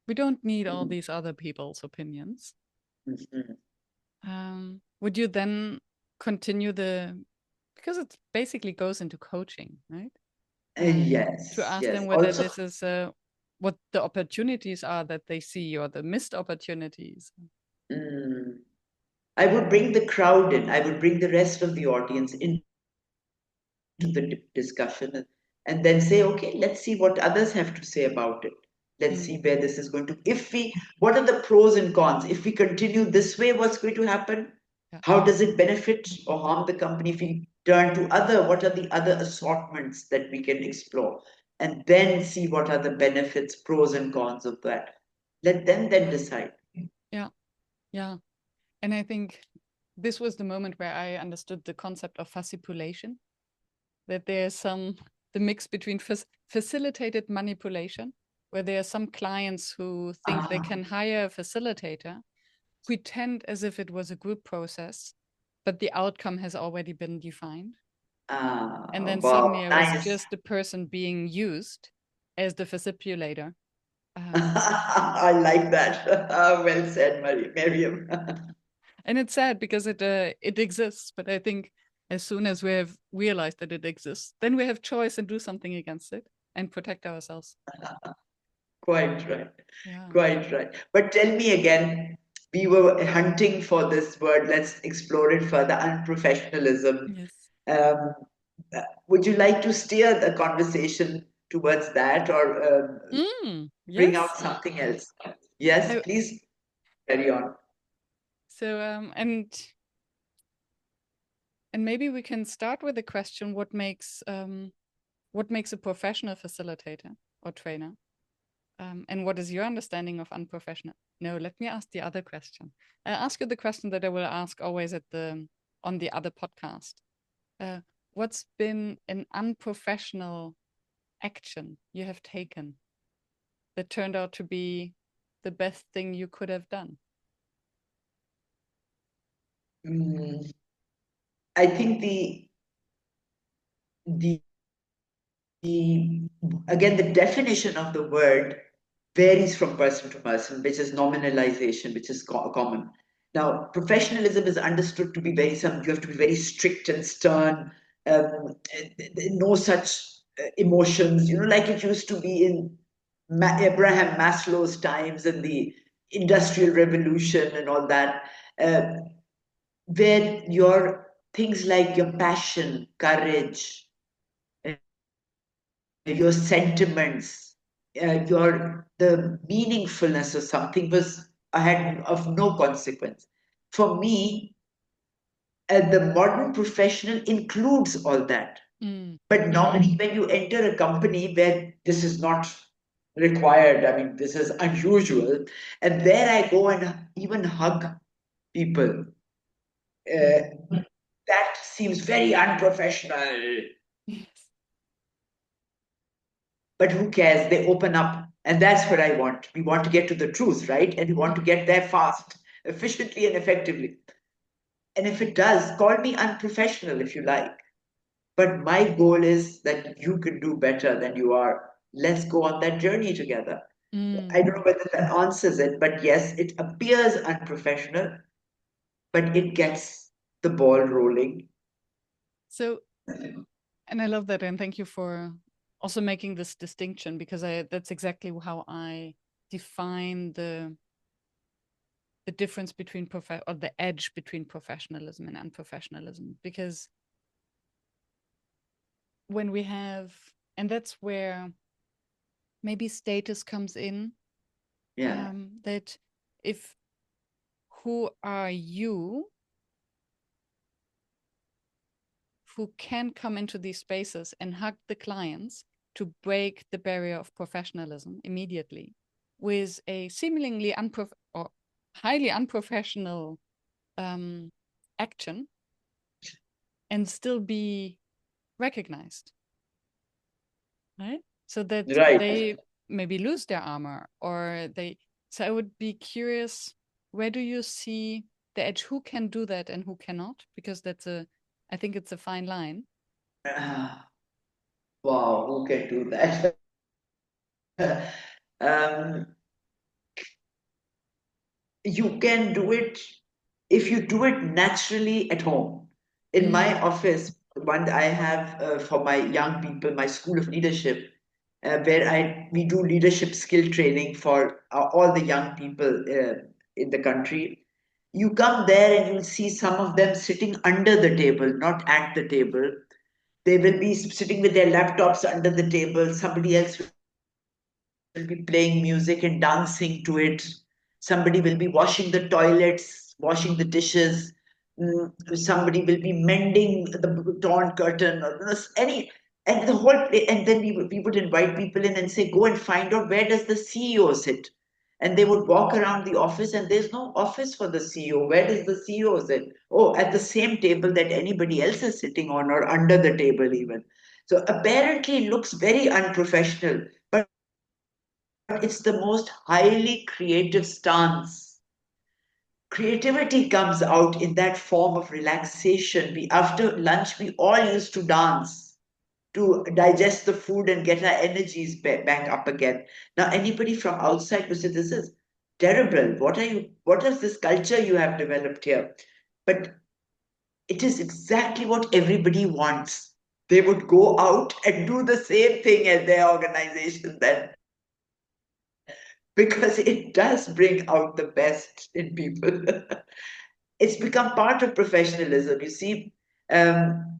We don't need all these other people's opinions. Mhm. Would you then continue because it basically goes into coaching, right? To Yes, ask them yes. whether Also, this is what the opportunities are that they see or the missed opportunities. mm, I would bring the crowd in. I would bring the rest of the audience into the discussion and then say, okay, let's see what others have to say about it. Let's Mm. see where this is going to. What are the pros and cons? If we continue this way, what's going to happen? Yeah. How does it benefit or harm the company? If we turn to what are the other assortments that we can explore? And then see what are the benefits, pros and cons of that. Let them then decide. Yeah. Yeah. And I think this was the moment where I understood the concept of facilitation, that there's the mix between facilitated manipulation, where there are some clients who think they can hire a facilitator, pretend as if it was a group process, but the outcome has already been defined. And then Wow, suddenly I was nice. just the person being used as the facilitator. I like that. Well said, Miriam. And it's sad because it exists, but I think as soon as we have realized that it exists, then we have choice and do something against it and protect ourselves. Quite right. Yeah. Quite right. But tell me again, we were hunting for this word. Let's explore it further. Unprofessionalism. Yes. Um, would you like to steer the conversation towards that or bring out Yes. something else? Yes, I, please carry on. so and maybe we can start with the question: what makes a professional facilitator or trainer? And what is your understanding of unprofessional? No, let me ask the other question. I'll ask you the question that I will ask always on the other podcast. Uh, what's been an unprofessional action you have taken that turned out to be the best thing you could have done? Mm, I think the the again the definition of the word varies from person to person, which is nominalization, which is common. Now, professionalism is understood to be you have to be very strict and stern, no such emotions, like it used to be in Abraham Maslow's times and the Industrial Revolution and all that, where your things like your passion, courage, your sentiments, the meaningfulness of something was had of no consequence. For me, the modern professional includes all that. Mm. But normally, when you enter a company where this is not required, I mean, this is unusual, and there I go and even hug people. Mm. That seems very unprofessional. Yes. But who cares? They open up. And that's what I want. We want to get to the truth, right? And we want to get there fast, efficiently, and effectively. And if it does, call me unprofessional if you like. But my goal is that you can do better than you are. Let's go on that journey together. Mm. I don't know whether that answers it, but yes, it appears unprofessional, but it gets the ball rolling. So, and I love that, and thank you for also making this distinction because that's exactly how I define the difference between or the edge between professionalism and unprofessionalism. Because when we have, and that's where maybe status comes in, Yeah. that if who are you who can come into these spaces and hug the clients to break the barrier of professionalism immediately with a seemingly or highly unprofessional action and still be recognized, right? So that Right. they maybe lose their armor or they. So I would be curious, where do you see the edge? Who can do that and who cannot? Because I think it's a fine line. Wow, who can do that? um, you can do it if you do it naturally at home. In my Mm. office, one I have for my young people, my school of leadership, where we do leadership skill training for all the young people in the country. You come there and you'll see some of them sitting under the table, not at the table. They will be sitting with their laptops under the table. Somebody else will be will be playing music and dancing to it. Somebody will be washing the toilets, washing the dishes. Somebody will be mending the torn curtain or any, and the whole and then we would invite people in and say, go and find out where does the CEO sit. And they would walk around the office and there's no office for the CEO. Where does the CEO sit? Oh, at the same table that anybody else is sitting on or under the table even. So apparently it looks very unprofessional, but it's the most highly creative stance. Creativity comes out in that form of relaxation. We after lunch we all used to dance to digest the food and get our energies back up again. Now anybody from outside would say, this is terrible. What is this culture you have developed here? But it is exactly what everybody wants. They would go out and do the same thing as their organization then, because it does bring out the best in people. It's become part of professionalism. You see, um,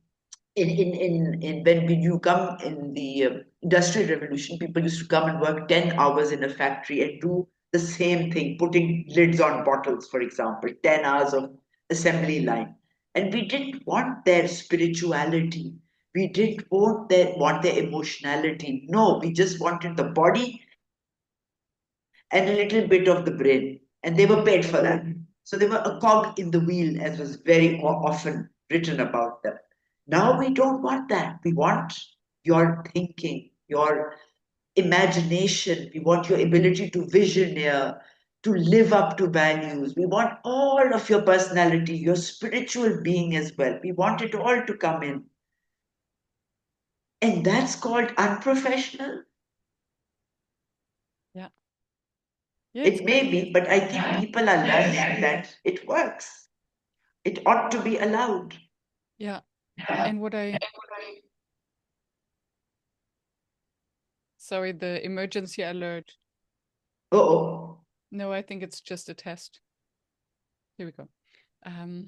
in when you come in the industrial revolution, people used to come and work 10 hours in a factory and do the same thing, putting lids on bottles, for example, 10 hours of assembly line. And we didn't want their spirituality. We didn't want their emotionality. No, we just wanted the body and a little bit of the brain. And they were paid for that. So they were a cog in the wheel, as was very often written about them. Now we don't want that. We want your thinking, your imagination. We want your ability to visioneer, to live up to values. We want all of your personality, your spiritual being as well. We want it all to come in. And that's called unprofessional. Yeah. Yeah, it's It quite. may be, but I think people are learning that it works. It ought to be allowed. Yeah. And what I sorry, the emergency alert. Oh, No, I think it's just a test. Here we go. Um,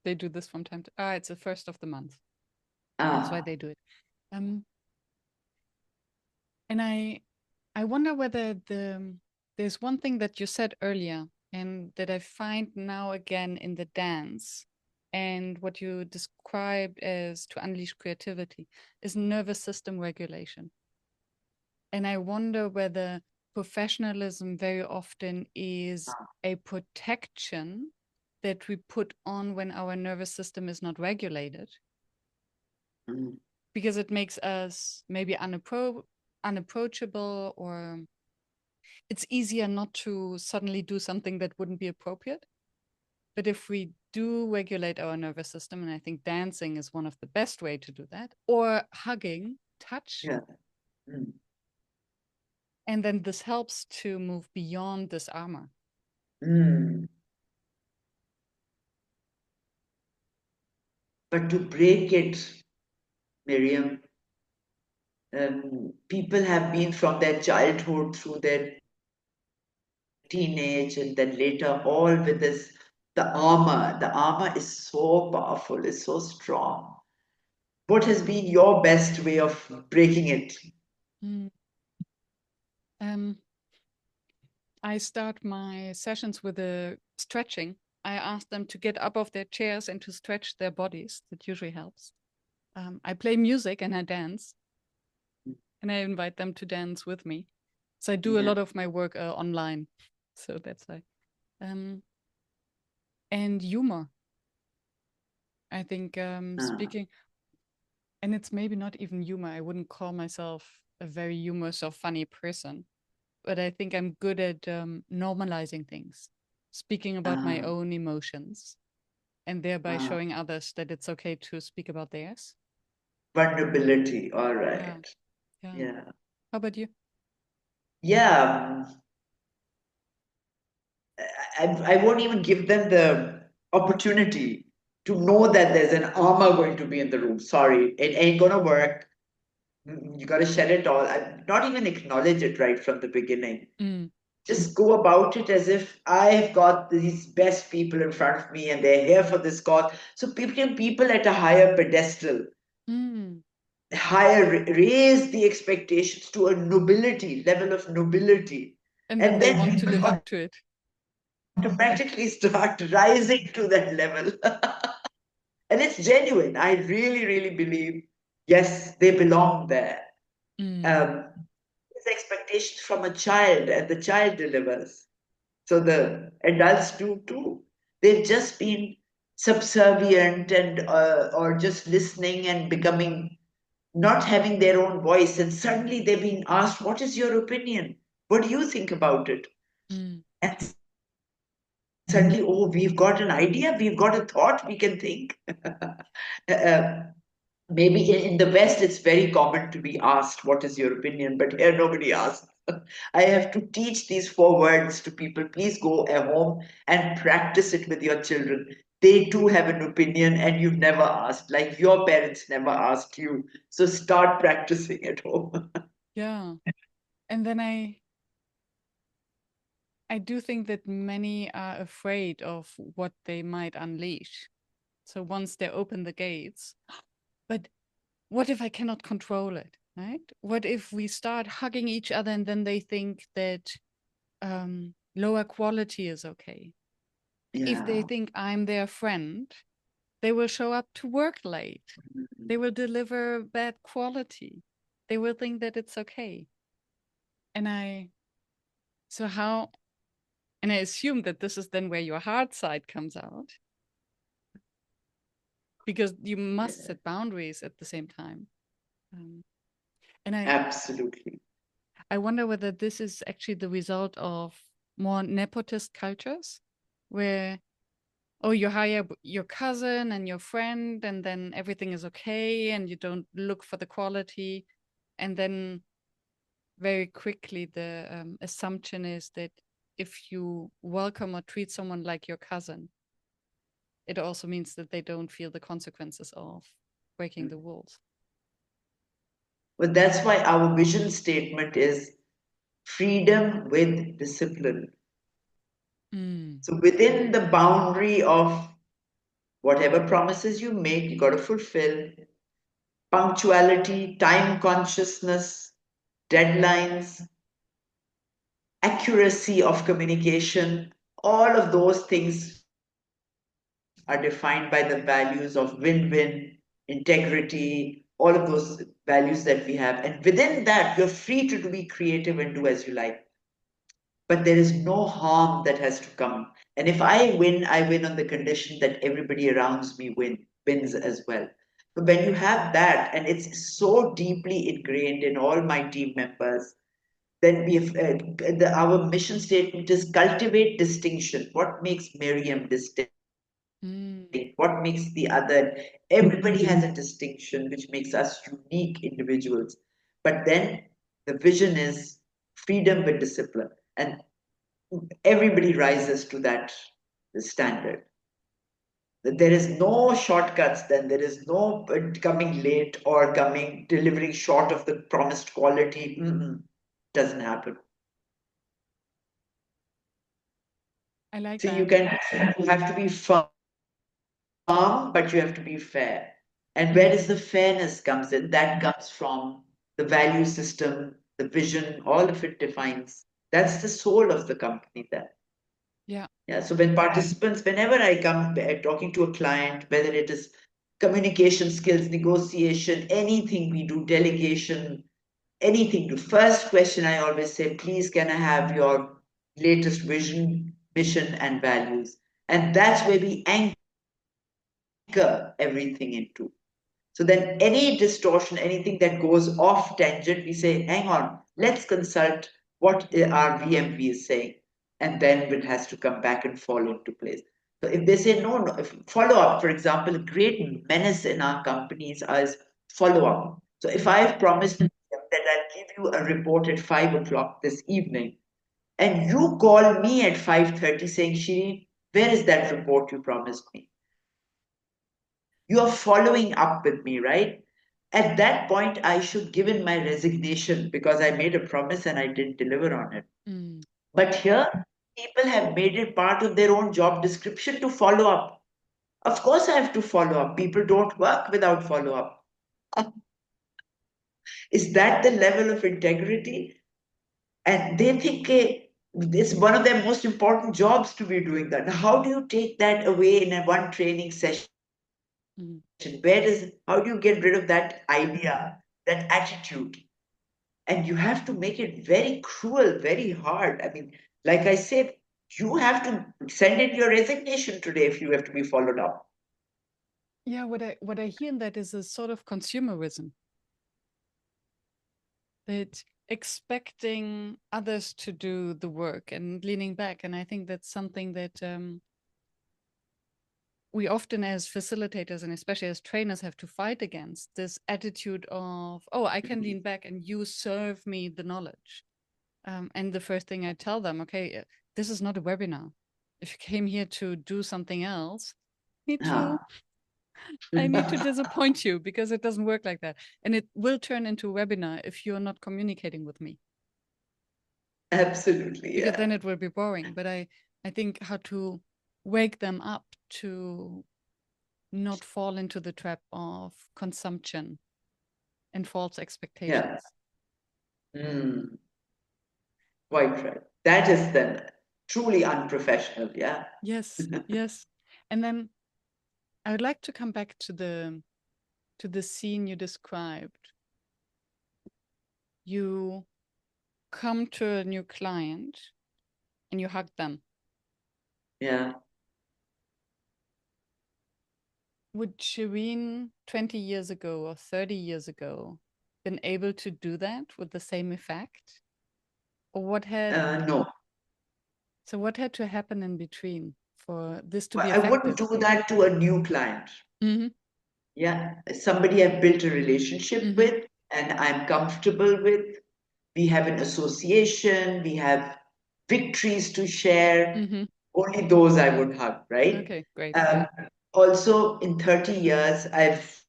they do this from time to it's the first of the month. That's why ah, they do it. Um, and I wonder whether there's one thing that you said earlier and that I find now again in the dance and what you described as to unleash creativity is nervous system regulation. And I wonder whether professionalism very often is a protection that we put on when our nervous system is not regulated, mm, because it makes us maybe unapproachable, or it's easier not to suddenly do something that wouldn't be appropriate. But if we do regulate our nervous system, and I think dancing is one of the best way to do that, or hugging, touch, yeah. Mm, and then this helps to move beyond this armor. mm. But to break it, Miriam, people have been from their childhood through their teenage and then later all with this, the armor is so powerful, is so strong. What has been your best way of breaking it? Mm. Um, I start my sessions with a stretching. I ask them to get up off their chairs and to stretch their bodies. That usually helps. I play music and I dance, and I invite them to dance with me. So I do a Yeah. lot of my work online. So that's why. Um, and humor. I think Ah, speaking, and it's maybe not even humor. I wouldn't call myself a very humorous or funny person, but I think I'm good at normalizing things, speaking about my ah, own emotions, and thereby ah. showing others that it's okay to speak about theirs. Vulnerability. All Yeah, right. yeah. Yeah. How about you? Yeah. I won't even give them the opportunity to know that there's an armor going to be in the room. Sorry, it ain't gonna work. You gotta shut it all. Not even acknowledge it right from the beginning. Mm, Just go about it as if I've got these best people in front of me and they're here for this cause. So people at a higher pedestal. mm, raise the expectations to a level of nobility. And then And they then want to people live up to it. automatically start rising to that level. And it's genuine. I really, really believe, yes, they belong there. Mm, Um, there's expectations from a child, and the child delivers. So the adults do too. They've just been subservient and or just listening and becoming not having their own voice, and suddenly they're being asked, "What is your opinion? What do you think about it?" mm. And suddenly, oh, we've got an idea, we've got a thought, we can think. uh, Maybe in the West, it's very common to be asked, "What is your opinion?" But here, nobody asks. I have to teach these 4 words to people. Please go at home and practice it with your children. They too have an opinion, and you've never asked, like your parents never asked you. So start practicing at home. Yeah. And then I do think that many are afraid of what they might unleash. So once they open the gates, but what if I cannot control it, right? What if we start hugging each other and then they think that lower quality is okay? If they Yeah. think I'm their friend, they will show up to work late. They will deliver bad quality. They will think that it's okay. And so how, and I assume that this is then where your hard side comes out because you must set boundaries at the same time. Um, and Absolutely. I wonder whether this is actually the result of more nepotist cultures where, oh, you hire your cousin and your friend, and then everything is okay, and you don't look for the quality. And then very quickly, the assumption is that if you welcome or treat someone like your cousin, it also means that they don't feel the consequences of breaking the rules. But that's why our vision statement is freedom with discipline. Mm, So within the boundary of whatever promises you make, you got to fulfill punctuality, time consciousness, deadlines, accuracy of communication. All of those things are defined by the values of win-win, integrity, all of those values that we have. And within that, you're free to be creative and do as you like. But there is no harm that has to come. And if I win on the condition that everybody around me wins as well. So when you have that, and it's so deeply ingrained in all my team members, then our mission statement is cultivate distinction. What makes Miriam distinct? What mm. makes the other? Everybody has a distinction, which makes us unique individuals. But then the vision is freedom with discipline. And everybody rises to that standard. There is no shortcuts, then there is no coming late or coming delivering short of the promised quality. Doesn't happen. I like So that. you have to be firm, but you have to be fair. And where does the Mm, fairness comes in? That comes from the value system, the vision, all of it defines. That's the soul of the company there. yeah. Yeah, so when participants, whenever I come talking to a client, whether it is communication skills, negotiation, anything we do, delegation, anything, the first question I always say, please, can I have your latest vision, mission, and values? And that's where we anchor everything into. So then any distortion, anything that goes off tangent, we say, hang on, let's consult what our VMV is saying. And then it has to come back and fall into place. So if they say no, no, if follow up, for example, a great menace in our companies is follow up. So if I've promised them that I'll give you a report at 5 o'clock this evening, and you call me at 5:30 saying, Shireen, where is that report you promised me? You are following up with me, right? At that point, I should give in my resignation because I made a promise and I didn't deliver on it. Mm. But here, people have made it part of their own job description to follow up. Of course, I have to follow up. People don't work without follow up. Is that the level of integrity? And they think it's one of their most important jobs to be doing that. Now, how do you take that away in a one training session? Mm. How do you get rid of that idea, that attitude? And you have to make it very cruel, very hard. I mean, like I said, you have to send in your resignation today if you have to be followed up. Yeah, what I hear in that is a sort of consumerism, that expecting others to do the work and leaning back. And I think that's something that we often, as facilitators and especially as trainers, have to fight against, this attitude of, oh, I can lean back and you serve me the knowledge. And the first thing I tell them, okay, this is not a webinar. If you came here to do something else, need to Ah. I need to disappoint you, because it doesn't work like that. And it will turn into a webinar if you're not communicating with me, Absolutely, because yeah. then it will be boring. But I think how to wake them up to not fall into the trap of consumption and false Yeah. expectations. Mm, quite right. That is then truly unprofessional, yeah. Yes, yes. And then I would like to come back to the scene you described. You come to a new client and you hug them. Yeah. Would Shireen 20 years ago or 30 years ago been able to do that with the same effect? Or No. what had to happen in between for this to Well, be I wouldn't effective? do that to a new client. Mm-hmm. Yeah. Somebody I've built a relationship Mm-hmm. with and I'm comfortable with. We have an association, we have victories to share. Mm-hmm. Only those I would hug, right? Okay, great. Um, Also, in 30 years, I've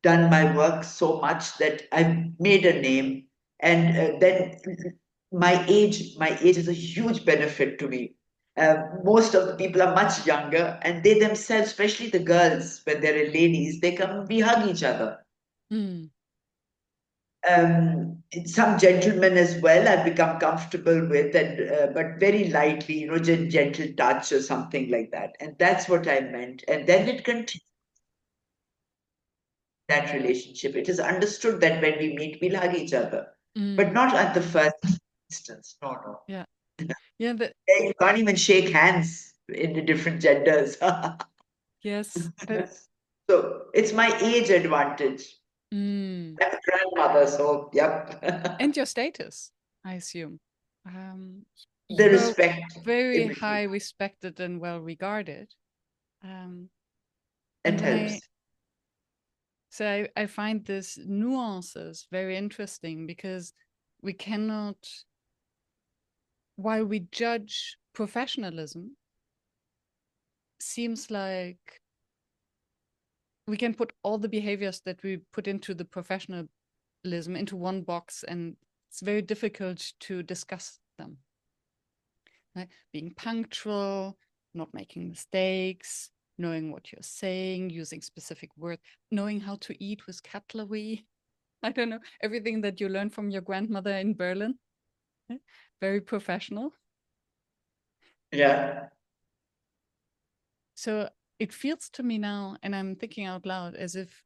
done my work so much that I've made a name. And then my age is a huge benefit to me. Most of the people are much younger, and they themselves, especially the girls, when they're ladies, they come, we hug each other. Mm. Some gentlemen as well I've become comfortable with, and but very lightly, gentle touch or something like that. And that's what I meant. And then it continues that relationship. It is understood that when we meet, we'll hug each other, but Mm. not at the first instance. No, no. Yeah. Yeah, You can't even shake hands in the different genders. yes. But So it's my age advantage. mm. I'm a grandmother, so yep. And your status, I assume. Um, The you're respect, very everything. high respected and well regarded. And It then helps. I find this nuances very interesting, because we cannot, while we judge professionalism, seems like we can put all the behaviors that we put into the professionalism into one box, and it's very difficult to discuss them. Right? Being punctual, not making mistakes, knowing what you're saying, using specific words, knowing how to eat with cutlery. I don't know, everything that you learned from your grandmother in Berlin. Very professional. Yeah. So it feels to me now, and I'm thinking out loud, as if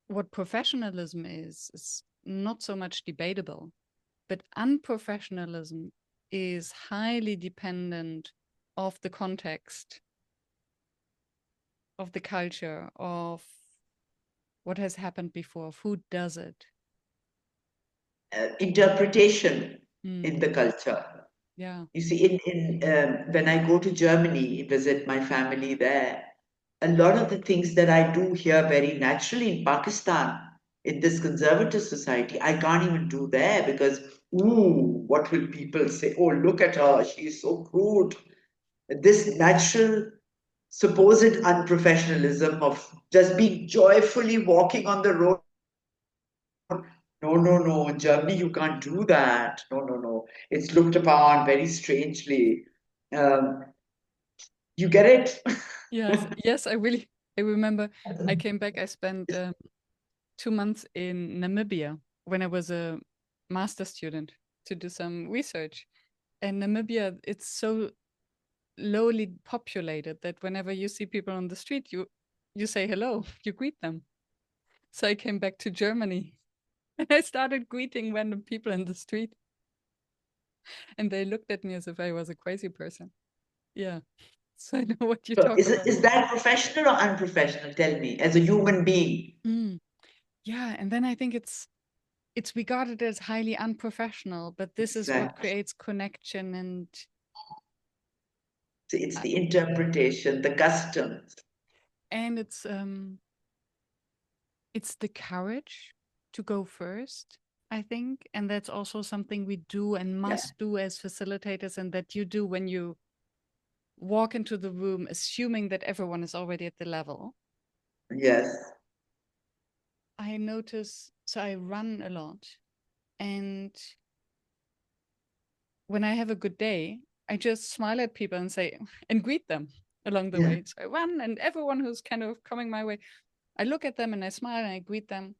what professionalism is not so much debatable, but unprofessionalism is highly dependent of the context, of the culture, of what has happened before, of who does it. Interpretation in Mm, the culture. yeah. You see, when I go to Germany, visit my family there, a lot of the things that I do here very naturally in Pakistan, in this conservative society, I can't even do there because, ooh, what will people say? Oh, look at her, she's so crude. This natural, supposed unprofessionalism of just being joyfully walking on the road. No, no, no. In Germany, you can't do that. No, no, no. It's looked upon very strangely. Um, you get it? Yes. Yes. I remember I came back. I spent 2 months in Namibia when I was a master student to do some research. And Namibia, it's so lowly populated that whenever you see people on the street, you say hello, you greet them. So I came back to Germany and I started greeting random people in the street. And they looked at me as if I was a crazy person. Yeah. So I know what you So talk about. is that professional or unprofessional? Tell me, as a human being. Mm. Yeah. And then I think it's regarded as highly unprofessional, but this is what Exactly. creates connection It's uh, the interpretation, the customs. and it's the courage to go first, I think. And that's also something we do and Yeah. must do as facilitators, and that you do when you walk into the room assuming that everyone is already at the level. Yes. I notice, so I run a lot, and when I have a good day, I just smile at people and say and greet them along the Yeah. way. So I run, and everyone who's kind of coming my way, I look at them and I smile and I greet them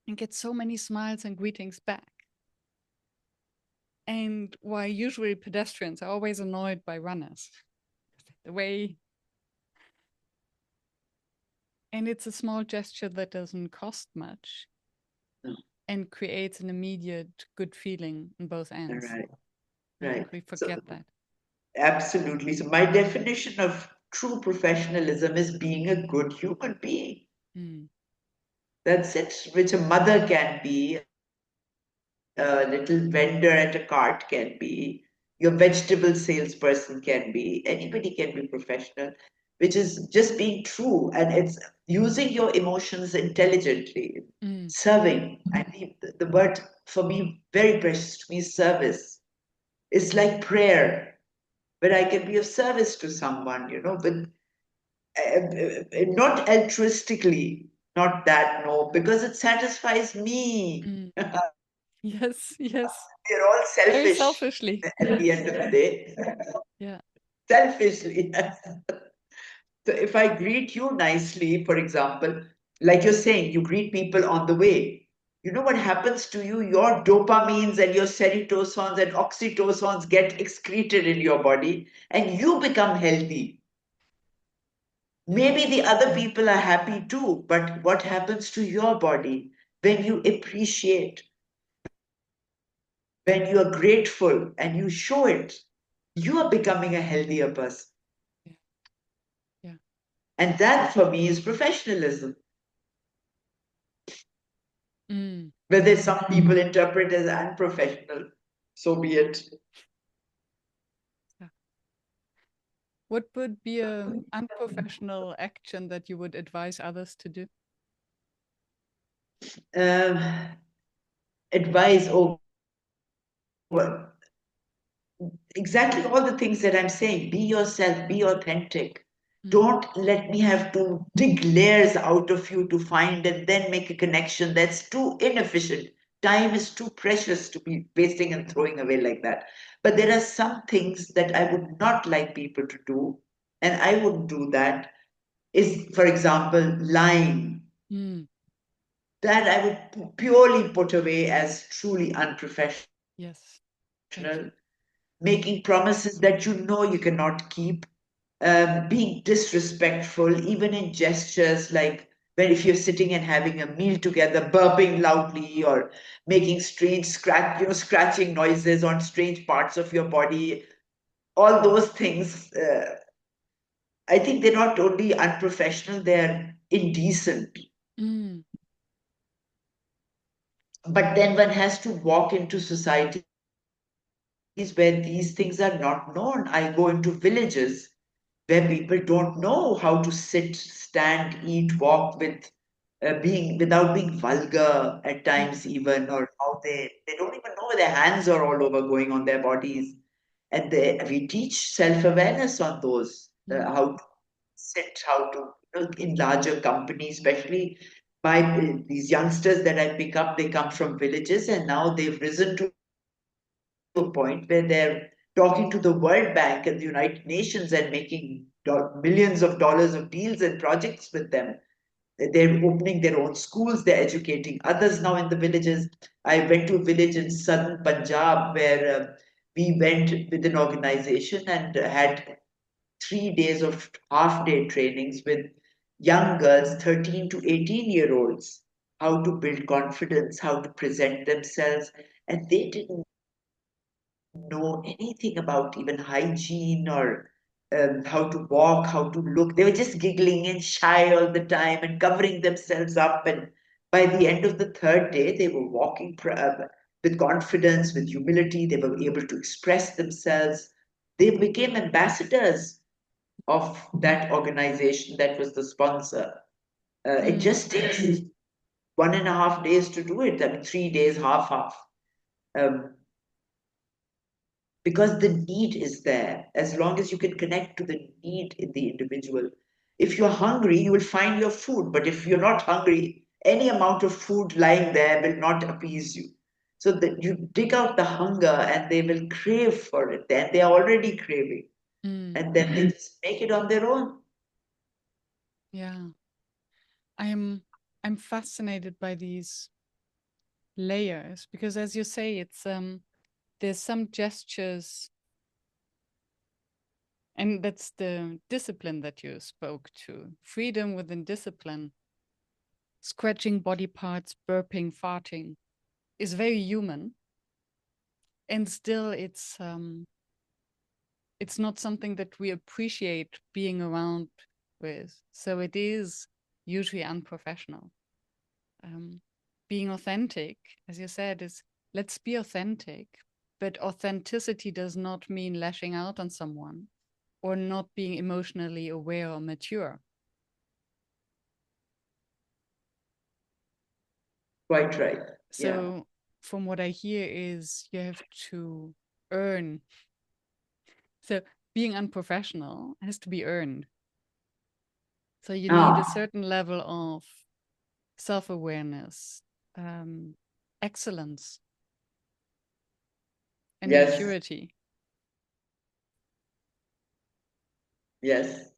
and get so many smiles and greetings back. And why usually pedestrians are always annoyed by runners, the way, and it's a small gesture that doesn't cost much No. and creates an immediate good feeling on both ends. Right. I Right. think we So forget that. absolutely. So my definition of true professionalism is being a good human being. Mm, That's it, which a mother can be, a little vendor at a cart can be, your vegetable salesperson can be, anybody can be professional, which is just being true. And it's using your emotions intelligently, mm, serving. I mean, the word for me, very precious to me, is service. It's like prayer, but I can be of service to someone, but not altruistically, not that, no, because it satisfies me. mm. Yes, yes. We're all Very selfish selfishly. at the end of the day. Yeah. Selfishly. Yes. So if I greet you nicely, for example, like you're saying, you greet people on the way. You know what happens to you? Your dopamines and your serotonins and oxytocins get excreted in your body and you become healthy. Yeah. Maybe the other people are happy too, but what happens to your body when you appreciate, when you are grateful and you show it? You are becoming a healthier person. Yeah. Yeah. And that for me is professionalism. Mm. Whether some people interpret as unprofessional, so be it. Yeah. What would be a unprofessional action that you would advise others to do? Um, advise over exactly all the things that I'm saying. Be yourself, be authentic. Mm. Don't let me have to dig layers out of you to find and then make a connection. That's too inefficient. Time is too precious to be wasting and throwing away like that. But there are some things that I would not like people to do, and I wouldn't do that. Is, for example, lying. Mm. That I would purely put away as truly unprofessional. Yes. Thank you. Making promises that you know you cannot keep, being disrespectful, even in gestures like when if you're sitting and having a meal together, burping loudly or making strange scratching noises on strange parts of your body. All those things, I think they're not only unprofessional, they're indecent. Mm. But then one has to walk into societies where these things are not known. I go into villages where people don't know how to sit, stand, eat, walk with being without being vulgar at Mm. times even, or how they don't even know where their hands are all over going on their bodies. And we teach self-awareness on those, Mm. how to sit, how to in larger companies, especially by these youngsters that I pick up, they come from villages and now they've risen to a point where they're talking to the World Bank and the United Nations and making millions of dollars of deals and projects with them. They're opening their own schools, they're educating others now in the villages. I went to a village in southern Punjab where we went with an organization and had 3 days of half day trainings with young girls, 13 to 18-year-olds, how to build confidence, how to present themselves. And they didn't know anything about even hygiene or how to walk, how to look. They were just giggling and shy all the time and covering themselves up. And by the end of the third day, they were walking with confidence, with humility. They were able to express themselves. They became ambassadors of that organization that was the sponsor. It just takes 1.5 days to do it. I mean, 3 days, half. Um, because the need is there as long as you can connect to the need in the individual. If you're hungry, you will find your food, but if you're not hungry, any amount of food lying there will not appease you. So that you dig out the hunger and they will crave for it, and they are already craving, and then they just make it on their own. Yeah. I'm fascinated by these layers because as you say, it's there's some gestures, and that's the discipline that you spoke to. Freedom within discipline. Scratching body parts, burping, farting is very human. And still it's not something that we appreciate being around with. So it is usually unprofessional. Um, Being authentic, as you said, is let's be authentic, but authenticity does not mean lashing out on someone or not being emotionally aware or mature. Quite right. Yeah. So, from what I hear, is you have to earn. So, being unprofessional has to be earned. So, you need a Ah, certain level of self awareness, excellence, and yes, maturity yes.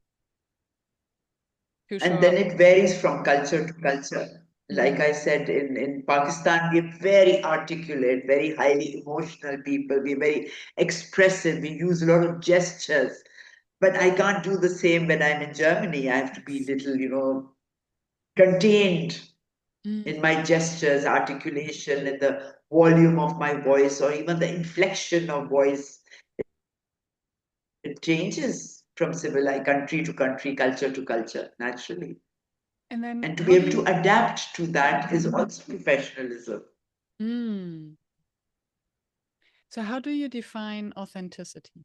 to And show then up. it varies from culture to culture. Like Mm, I said, in Pakistan, we're very articulate, very highly emotional people. We're very expressive. We use a lot of gestures. But I can't do the same when I'm in Germany. I have to be little, contained in mm. my gestures, articulation, in the volume of my voice, or even the inflection of voice. It changes from civilized country to country, culture to culture, naturally. And then, And to be how do able to you? adapt to that is also professionalism. Mm. So, how do you define authenticity?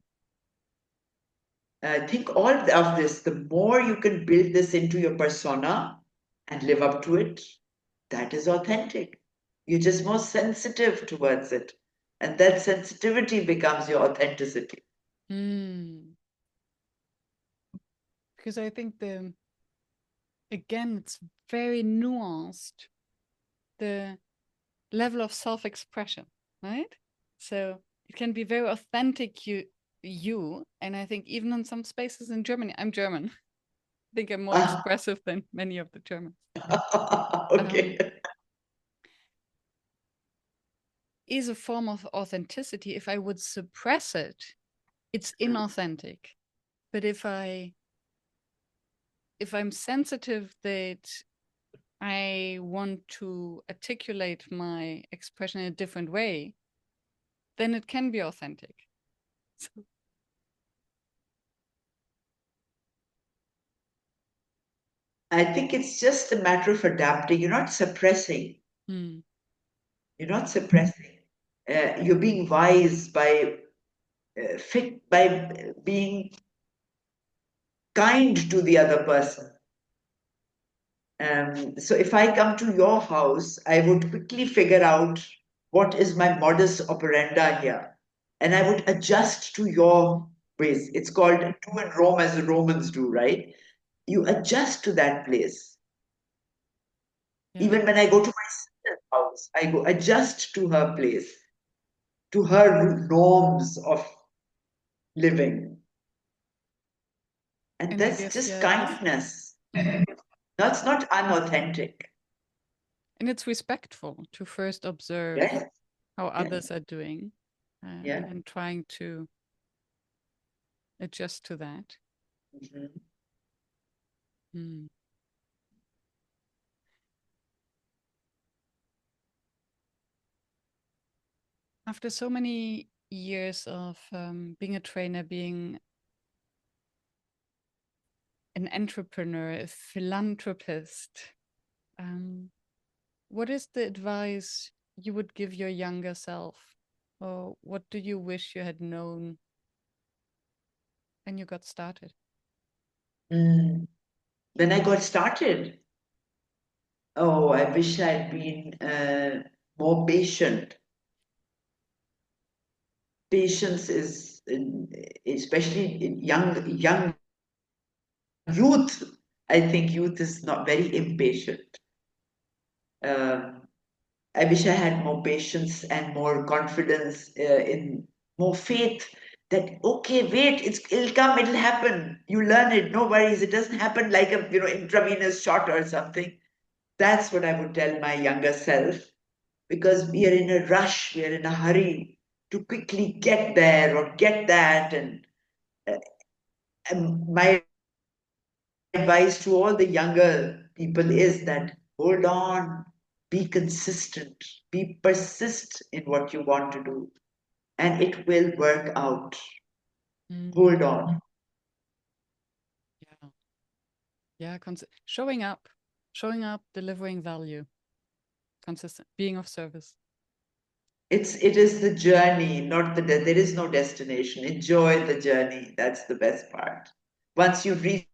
I think all of this, the more you can build this into your persona and live up to it, that is authentic. You're just more sensitive towards it. And that sensitivity becomes your authenticity. Mm. Because I think again, it's very nuanced, the level of self-expression, right? So it can be very authentic you, and I think even in some spaces in Germany, I'm German. I think I'm more expressive than many of the Germans. Okay. Is a form of authenticity. If I would suppress it, it's inauthentic. But if I'm sensitive that I want to articulate my expression in a different way, then it can be authentic. So, I think it's just a matter of adapting. You're not suppressing. mm, You're not suppressing. You're being wise by fit by being kind to the other person. So if I come to your house, I would quickly figure out what is my modus operandi here, and I would adjust to your ways. It's called do in Rome as the Romans do, right? You adjust to that place. yeah. Even when I go to my sister's house, I go adjust to her place, to her norms of living. And And I that's guess, just yeah, kindness. That's not unauthentic. And it's respectful to first observe Yes, how yeah, others are doing, and yeah. then trying to adjust to that. Mhm. Mm. After so many years of being a trainer, being an entrepreneur, a philanthropist, um, what is the advice you would give your younger self? Or what do you wish you had known when you got started? Mm. When I got started, oh, I wish I'd been more patient. Patience is, especially in young youth. I think youth is not very impatient. Um, I wish I had more patience and more confidence, in more faith that okay, wait, it'll come, it'll happen. You learn it, no worries. It doesn't happen like a intravenous shot or something. That's what I would tell my younger self, because we are in a rush, we are in a hurry to quickly get there or get that. Uh, and my advice to all the younger people is that hold on, be consistent, be persist in what you want to do, and it will work out. Mm. Hold on. Yeah, yeah, showing up, delivering value, consistent, being of service. It is the journey, not there is no destination. Enjoy the journey. That's the best part. Once you've reached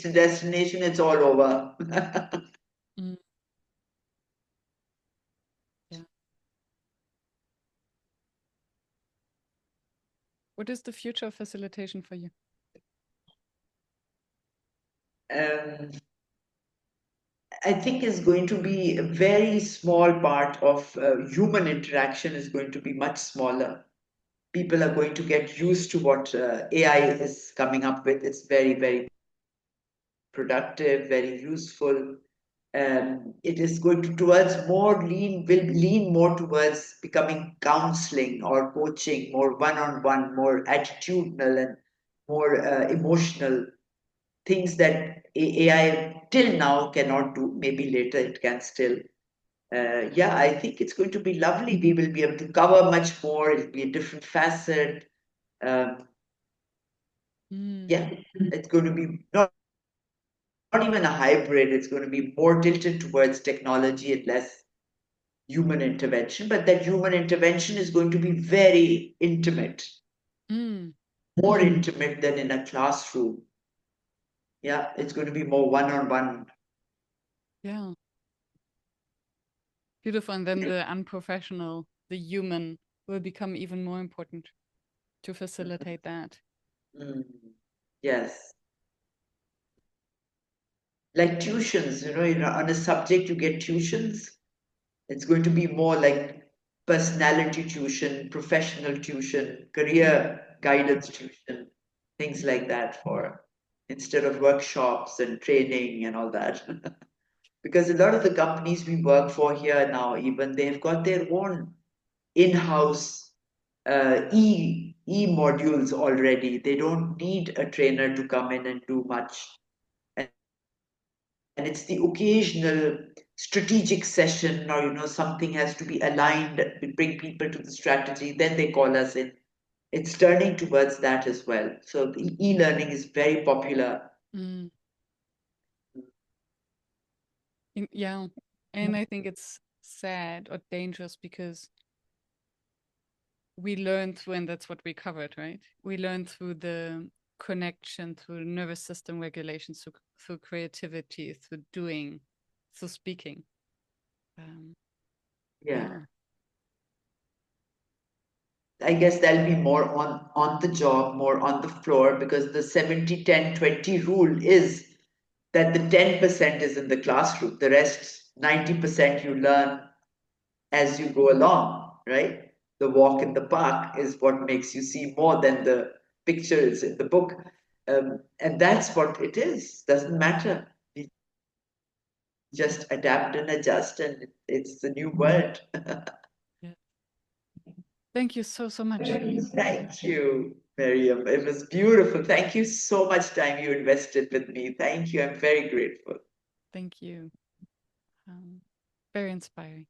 the destination, it's all over. Mm. Yeah. What is the future of facilitation for you? um, I think is going to be a very small part of human interaction is going to be much smaller. People are going to get used to what AI is coming up with. It's very, very productive, very useful. It is going to will lean more towards becoming counseling or coaching, more one-on-one, more attitudinal and more emotional things that AI till now cannot do. Maybe later it can still. Yeah, I think it's going to be lovely. We will be able to cover much more. It'll be a different facet. Um, Mm. yeah, it's going to be not even a hybrid. It's going to be more tilted towards technology and less human intervention. But that human intervention is going to be very intimate, Mm. more intimate than in a classroom. Yeah, it's going to be more one-on-one. Yeah. Beautiful. And then the unprofessional, the human, will become even more important to facilitate that. Mm, yes. Like tuitions, on a subject you get tuitions. It's going to be more like personality tuition, professional tuition, career guidance tuition, things like that for instead of workshops and training and all that. Because a lot of the companies we work for here now, even they've got their own in-house e modules already. They don't need a trainer to come in and do much. And it's the occasional strategic session, or something has to be aligned. We bring people to the strategy, then they call us in. It's turning towards that as well. So the e-learning is very popular. Mm. Yeah. And I think it's sad or dangerous because we learn through, and that's what we covered, right? We learn through the connection, through nervous system regulation, through creativity, through doing, through speaking. Um, Yeah, yeah. I guess that'll be more on the job, more on the floor, because the 70-10-20 rule is that the 10% is in the classroom, the rest 90% you learn as you go along, right? The walk in the park is what makes you see more than the pictures in the book. And that's what it is. Doesn't matter. We just adapt and adjust, and it's the new world. Yeah. Thank you so much, Shireen. Thank you, Miriam. It was beautiful. Thank you so much time you invested with me. Thank you. I'm very grateful. Thank you. Very inspiring.